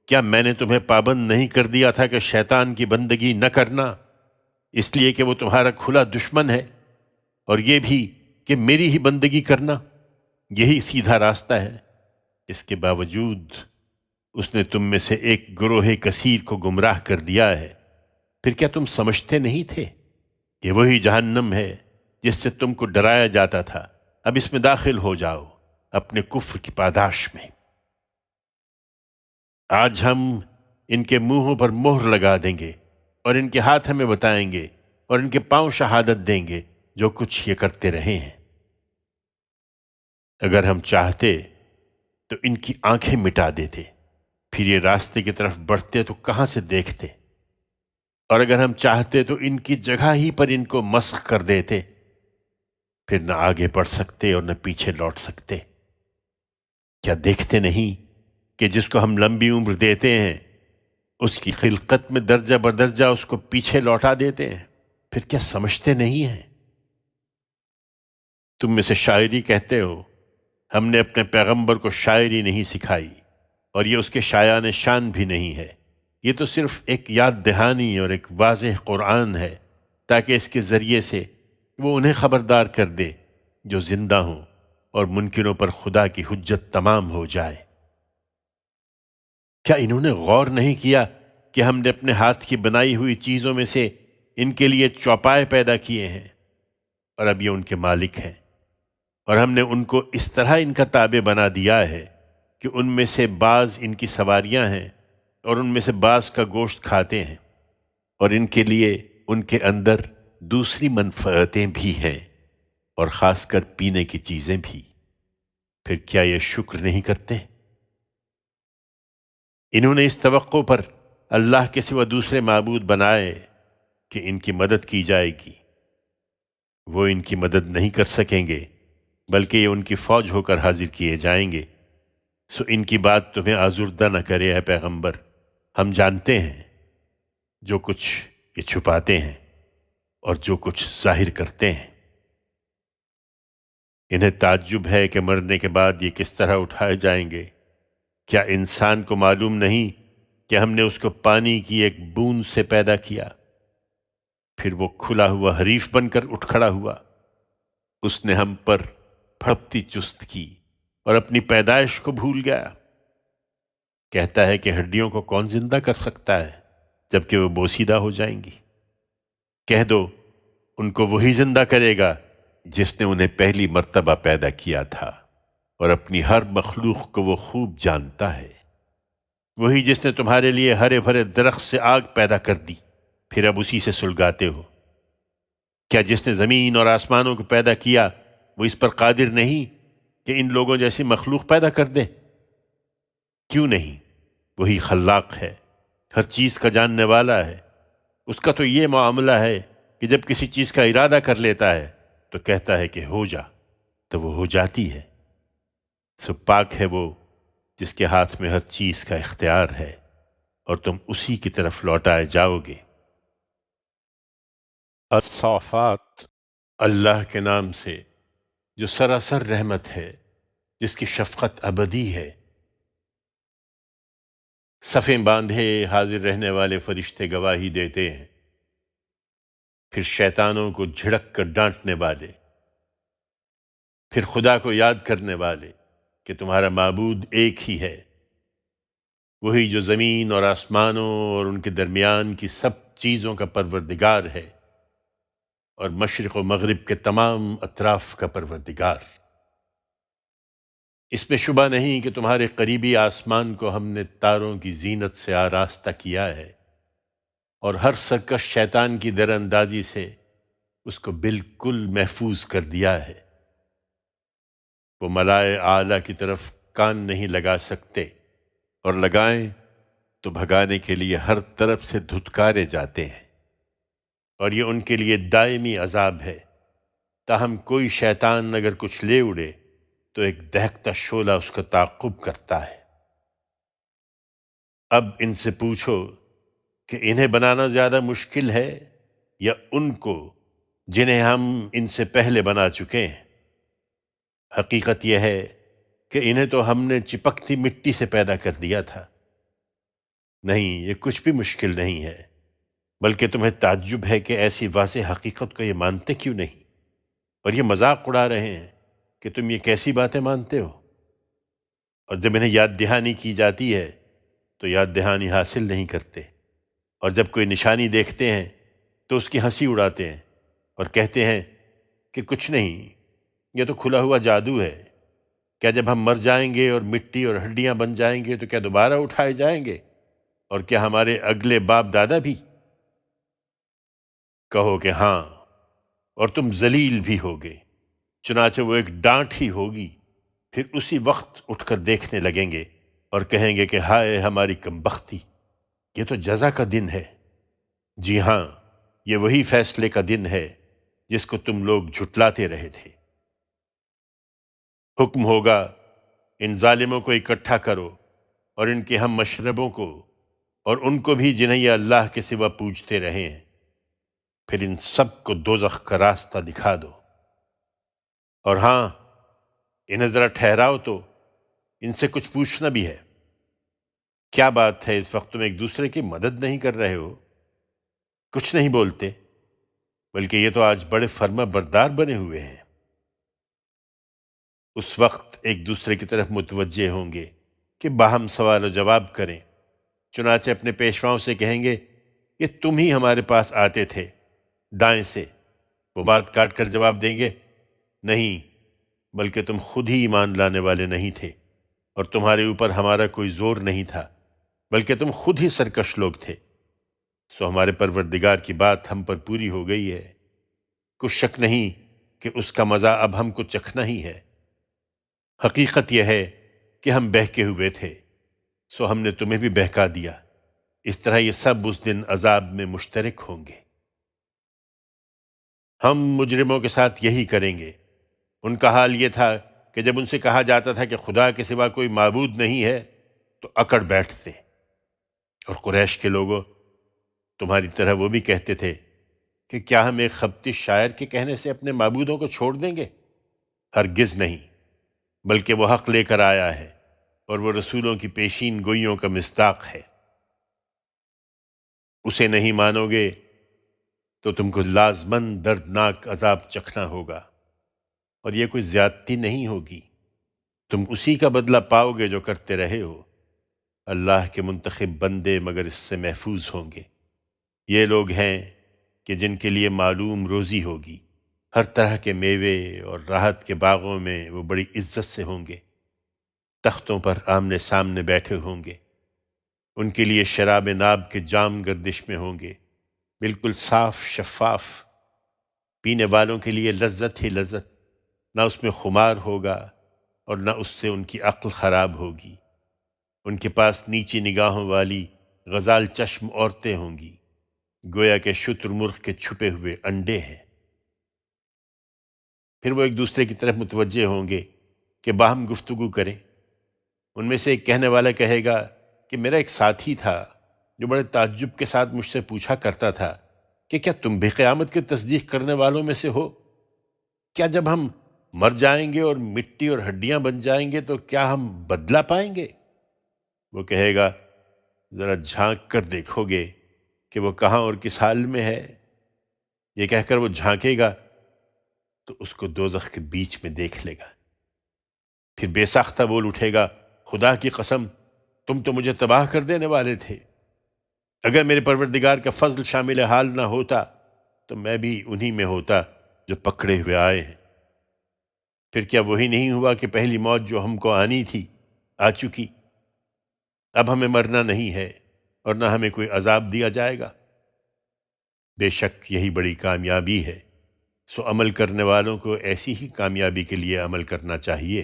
کیا میں نے تمہیں پابند نہیں کر دیا تھا کہ شیطان کی بندگی نہ کرنا، اس لیے کہ وہ تمہارا کھلا دشمن ہے، اور یہ بھی کہ میری ہی بندگی کرنا یہی سیدھا راستہ ہے؟ اس کے باوجود اس نے تم میں سے ایک گروہ کثیر کو گمراہ کر دیا ہے۔ پھر کیا تم سمجھتے نہیں تھے؟ یہ وہی جہنم ہے جس سے تم کو ڈرایا جاتا تھا، اب اس میں داخل ہو جاؤ اپنے کفر کی پاداش میں۔ آج ہم ان کے منہوں پر مہر لگا دیں گے، اور ان کے ہاتھ ہمیں بتائیں گے، اور ان کے پاؤں شہادت دیں گے جو کچھ یہ کرتے رہے ہیں۔ اگر ہم چاہتے تو ان کی آنکھیں مٹا دیتے، پھر یہ راستے کی طرف بڑھتے تو کہاں سے دیکھتے، اور اگر ہم چاہتے تو ان کی جگہ ہی پر ان کو مسخ کر دیتے، پھر نہ آگے بڑھ سکتے اور نہ پیچھے لوٹ سکتے۔ کیا دیکھتے نہیں کہ جس کو ہم لمبی عمر دیتے ہیں اس کی خلقت میں درجہ بدرجہ اس کو پیچھے لوٹا دیتے ہیں؟ پھر کیا سمجھتے نہیں ہیں؟ تم میں سے شاعری کہتے ہو، ہم نے اپنے پیغمبر کو شاعری نہیں سکھائی، اور یہ اس کے شایان شان بھی نہیں ہے۔ یہ تو صرف ایک یاد دہانی اور ایک واضح قرآن ہے تاکہ اس کے ذریعے سے وہ انہیں خبردار کر دے جو زندہ ہوں، اور منکروں پر خدا کی حجت تمام ہو جائے۔ کیا انہوں نے غور نہیں کیا کہ ہم نے اپنے ہاتھ کی بنائی ہوئی چیزوں میں سے ان کے لیے چوپائے پیدا کیے ہیں، اور اب یہ ان کے مالک ہیں، اور ہم نے ان کو اس طرح ان کا تابع بنا دیا ہے کہ ان میں سے بعض ان کی سواریاں ہیں اور ان میں سے بعض کا گوشت کھاتے ہیں، اور ان کے لیے ان کے اندر دوسری منفعتیں بھی ہیں، اور خاص کر پینے کی چیزیں بھی۔ پھر کیا یہ شکر نہیں کرتے؟ انہوں نے اس توقع پر اللہ کے سوا دوسرے معبود بنائے کہ ان کی مدد کی جائے گی، وہ ان کی مدد نہیں کر سکیں گے، بلکہ یہ ان کی فوج ہو کر حاضر کیے جائیں گے۔ سو ان کی بات تمہیں آزردہ نہ کرے اے پیغمبر، ہم جانتے ہیں جو کچھ یہ چھپاتے ہیں اور جو کچھ ظاہر کرتے ہیں۔ انہیں تعجب ہے کہ مرنے کے بعد یہ کس طرح اٹھائے جائیں گے۔ کیا انسان کو معلوم نہیں کہ ہم نے اس کو پانی کی ایک بوند سے پیدا کیا، پھر وہ کھلا ہوا حریف بن کر اٹھ کھڑا ہوا۔ اس نے ہم پر پھپتی چست کی اور اپنی پیدائش کو بھول گیا۔ کہتا ہے کہ ہڈیوں کو کون زندہ کر سکتا ہے جبکہ وہ بوسیدہ ہو جائیں گی؟ کہہ دو ان کو وہی زندہ کرے گا جس نے انہیں پہلی مرتبہ پیدا کیا تھا، اور اپنی ہر مخلوق کو وہ خوب جانتا ہے۔ وہی جس نے تمہارے لیے ہرے بھرے درخت سے آگ پیدا کر دی، پھر اب اسی سے سلگاتے ہو۔ کیا جس نے زمین اور آسمانوں کو پیدا کیا وہ اس پر قادر نہیں کہ ان لوگوں جیسی مخلوق پیدا کر دے؟ کیوں نہیں؟ وہی خلاق ہے، ہر چیز کا جاننے والا ہے۔ اس کا تو یہ معاملہ ہے کہ جب کسی چیز کا ارادہ کر لیتا ہے تو کہتا ہے کہ ہو جا، تو وہ ہو جاتی ہے۔ سو پاک ہے وہ جس کے ہاتھ میں ہر چیز کا اختیار ہے، اور تم اسی کی طرف لوٹائے جاؤ گے۔ الصافات، اللہ کے نام سے جو سراسر رحمت ہے، جس کی شفقت ابدی ہے۔ صفیں باندھے حاضر رہنے والے فرشتے گواہی دیتے ہیں، پھر شیطانوں کو جھڑک کر ڈانٹنے والے، پھر خدا کو یاد کرنے والے کہ تمہارا معبود ایک ہی ہے، وہی جو زمین اور آسمانوں اور ان کے درمیان کی سب چیزوں کا پروردگار ہے، اور مشرق و مغرب کے تمام اطراف کا پروردگار۔ اس میں شبہ نہیں کہ تمہارے قریبی آسمان کو ہم نے تاروں کی زینت سے آراستہ کیا ہے، اور ہر سرکش شیطان کی در اندازی سے اس کو بالکل محفوظ کر دیا ہے۔ وہ ملائے اعلیٰ کی طرف کان نہیں لگا سکتے، اور لگائیں تو بھگانے کے لیے ہر طرف سے دھتکارے جاتے ہیں، اور یہ ان کے لیے دائمی عذاب ہے۔ تاہم کوئی شیطان اگر کچھ لے اڑے تو ایک دہکتا شعلہ اس کا تعاقب کرتا ہے۔ اب ان سے پوچھو کہ انہیں بنانا زیادہ مشکل ہے یا ان کو جنہیں ہم ان سے پہلے بنا چکے ہیں؟ حقیقت یہ ہے کہ انہیں تو ہم نے چپکتی مٹی سے پیدا کر دیا تھا۔ نہیں، یہ کچھ بھی مشکل نہیں ہے، بلکہ تمہیں تعجب ہے کہ ایسی واضح حقیقت کو یہ مانتے کیوں نہیں، اور یہ مذاق اڑا رہے ہیں کہ تم یہ کیسی باتیں مانتے ہو۔ اور جب انہیں یاد دہانی کی جاتی ہے تو یاد دہانی حاصل نہیں کرتے، اور جب کوئی نشانی دیکھتے ہیں تو اس کی ہنسی اڑاتے ہیں اور کہتے ہیں کہ کچھ نہیں، یہ تو کھلا ہوا جادو ہے۔ کیا جب ہم مر جائیں گے اور مٹی اور ہڈیاں بن جائیں گے تو کیا دوبارہ اٹھائے جائیں گے؟ اور کیا ہمارے اگلے باپ دادا بھی؟ کہو کہ ہاں، اور تم ذلیل بھی ہوگے۔ چنانچہ وہ ایک ڈانٹ ہی ہوگی، پھر اسی وقت اٹھ کر دیکھنے لگیں گے اور کہیں گے کہ ہائے ہماری کمبختی، یہ تو جزا کا دن ہے۔ جی ہاں، یہ وہی فیصلے کا دن ہے جس کو تم لوگ جھٹلاتے رہے تھے۔ حکم ہوگا ان ظالموں کو اکٹھا کرو، اور ان کے ہم مشربوں کو، اور ان کو بھی جنہیں یہ اللہ کے سوا پوجتے رہے ہیں، پھر ان سب کو دوزخ کا راستہ دکھا دو۔ اور ہاں، انہیں ذرا ٹھہراؤ تو ان سے کچھ پوچھنا بھی ہے۔ کیا بات ہے اس وقت تم ایک دوسرے کی مدد نہیں کر رہے ہو؟ کچھ نہیں بولتے، بلکہ یہ تو آج بڑے فرما بردار بنے ہوئے ہیں۔ اس وقت ایک دوسرے کی طرف متوجہ ہوں گے کہ باہم سوال و جواب کریں، چنانچہ اپنے پیشواؤں سے کہیں گے کہ تم ہی ہمارے پاس آتے تھے دائیں سے۔ وہ بات کاٹ کر جواب دیں گے، نہیں، بلکہ تم خود ہی ایمان لانے والے نہیں تھے، اور تمہارے اوپر ہمارا کوئی زور نہیں تھا، بلکہ تم خود ہی سرکش لوگ تھے۔ سو ہمارے پروردگار کی بات ہم پر پوری ہو گئی ہے، کچھ شک نہیں کہ اس کا مزہ اب ہم کو چکھنا ہی ہے۔ حقیقت یہ ہے کہ ہم بہکے ہوئے تھے، سو ہم نے تمہیں بھی بہکا دیا۔ اس طرح یہ سب اس دن عذاب میں مشترک ہوں گے۔ ہم مجرموں کے ساتھ یہی کریں گے۔ ان کا حال یہ تھا کہ جب ان سے کہا جاتا تھا کہ خدا کے سوا کوئی معبود نہیں ہے تو اکڑ بیٹھتے، اور قریش کے لوگوں تمہاری طرح وہ بھی کہتے تھے کہ کیا ہم ایک خبتی شاعر کے کہنے سے اپنے معبودوں کو چھوڑ دیں گے؟ ہرگز نہیں، بلکہ وہ حق لے کر آیا ہے اور وہ رسولوں کی پیشین گوئیوں کا مصداق ہے۔ اسے نہیں مانو گے تو تم کو لازماً دردناک عذاب چکھنا ہوگا، اور یہ کوئی زیادتی نہیں ہوگی، تم اسی کا بدلہ پاؤ گے جو کرتے رہے ہو۔ اللہ کے منتخب بندے مگر اس سے محفوظ ہوں گے۔ یہ لوگ ہیں کہ جن کے لیے معلوم روزی ہوگی، ہر طرح کے میوے اور راحت کے باغوں میں وہ بڑی عزت سے ہوں گے، تختوں پر آمنے سامنے بیٹھے ہوں گے، ان کے لیے شراب ناب کے جام گردش میں ہوں گے، بالکل صاف شفاف، پینے والوں کے لیے لذت ہی لذت، نہ اس میں خمار ہوگا اور نہ اس سے ان کی عقل خراب ہوگی۔ ان کے پاس نیچی نگاہوں والی غزال چشم عورتیں ہوں گی، گویا کہ شتر مرغ کے چھپے ہوئے انڈے ہیں۔ پھر وہ ایک دوسرے کی طرف متوجہ ہوں گے کہ باہم گفتگو کریں۔ ان میں سے ایک کہنے والا کہے گا کہ میرا ایک ساتھی تھا جو بڑے تعجب کے ساتھ مجھ سے پوچھا کرتا تھا کہ کیا تم بھی قیامت کی تصدیق کرنے والوں میں سے ہو؟ کیا جب ہم مر جائیں گے اور مٹی اور ہڈیاں بن جائیں گے تو کیا ہم بدلہ پائیں گے؟ وہ کہے گا ذرا جھانک کر دیکھو گے کہ وہ کہاں اور کس حال میں ہے۔ یہ کہہ کر وہ جھانکے گا تو اس کو دوزخ کے بیچ میں دیکھ لے گا۔ پھر بے ساختہ بول اٹھے گا، خدا کی قسم تم تو مجھے تباہ کر دینے والے تھے۔ اگر میرے پروردگار کا فضل شامل حال نہ ہوتا تو میں بھی انہی میں ہوتا جو پکڑے ہوئے آئے ہیں۔ پھر کیا وہی نہیں ہوا کہ پہلی موت جو ہم کو آنی تھی آ چکی؟ اب ہمیں مرنا نہیں ہے اور نہ ہمیں کوئی عذاب دیا جائے گا۔ بے شک یہی بڑی کامیابی ہے، سو عمل کرنے والوں کو ایسی ہی کامیابی کے لیے عمل کرنا چاہیے۔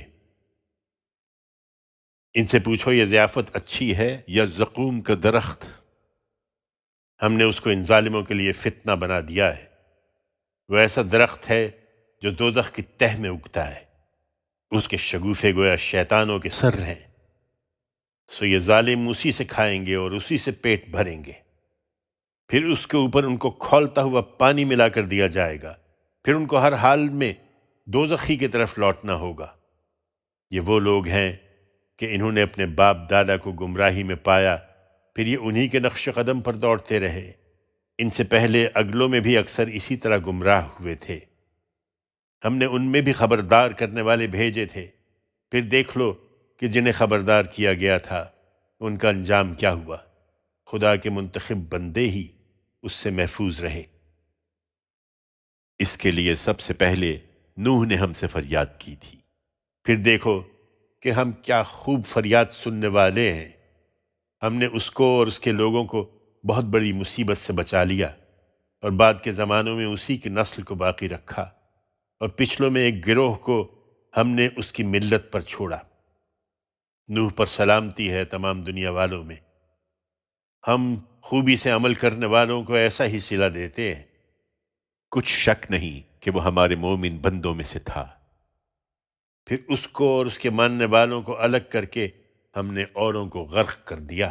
ان سے پوچھو یہ ضیافت اچھی ہے یا زقوم کا درخت؟ ہم نے اس کو ان ظالموں کے لیے فتنہ بنا دیا ہے۔ وہ ایسا درخت ہے جو دوزخ کی تہ میں اگتا ہے، اس کے شگوفے گویا شیطانوں کے سر ہیں، سو یہ ظالم اسی سے کھائیں گے اور اسی سے پیٹ بھریں گے۔ پھر اس کے اوپر ان کو کھولتا ہوا پانی ملا کر دیا جائے گا، پھر ان کو ہر حال میں دوزخی کی طرف لوٹنا ہوگا۔ یہ وہ لوگ ہیں کہ انہوں نے اپنے باپ دادا کو گمراہی میں پایا، پھر یہ انہی کے نقش قدم پر دوڑتے رہے۔ ان سے پہلے اگلوں میں بھی اکثر اسی طرح گمراہ ہوئے تھے۔ ہم نے ان میں بھی خبردار کرنے والے بھیجے تھے، پھر دیکھ لو کہ جنہیں خبردار کیا گیا تھا ان کا انجام کیا ہوا۔ خدا کے منتخب بندے ہی اس سے محفوظ رہے۔ اس کے لیے سب سے پہلے نوح نے ہم سے فریاد کی تھی، پھر دیکھو کہ ہم کیا خوب فریاد سننے والے ہیں۔ ہم نے اس کو اور اس کے لوگوں کو بہت بڑی مصیبت سے بچا لیا، اور بعد کے زمانوں میں اسی کی نسل کو باقی رکھا، اور پچھلوں میں ایک گروہ کو ہم نے اس کی ملت پر چھوڑا۔ نوح پر سلامتی ہے تمام دنیا والوں میں۔ ہم خوبی سے عمل کرنے والوں کو ایسا ہی صلہ دیتے ہیں۔ کچھ شک نہیں کہ وہ ہمارے مومن بندوں میں سے تھا۔ پھر اس کو اور اس کے ماننے والوں کو الگ کر کے ہم نے اوروں کو غرق کر دیا۔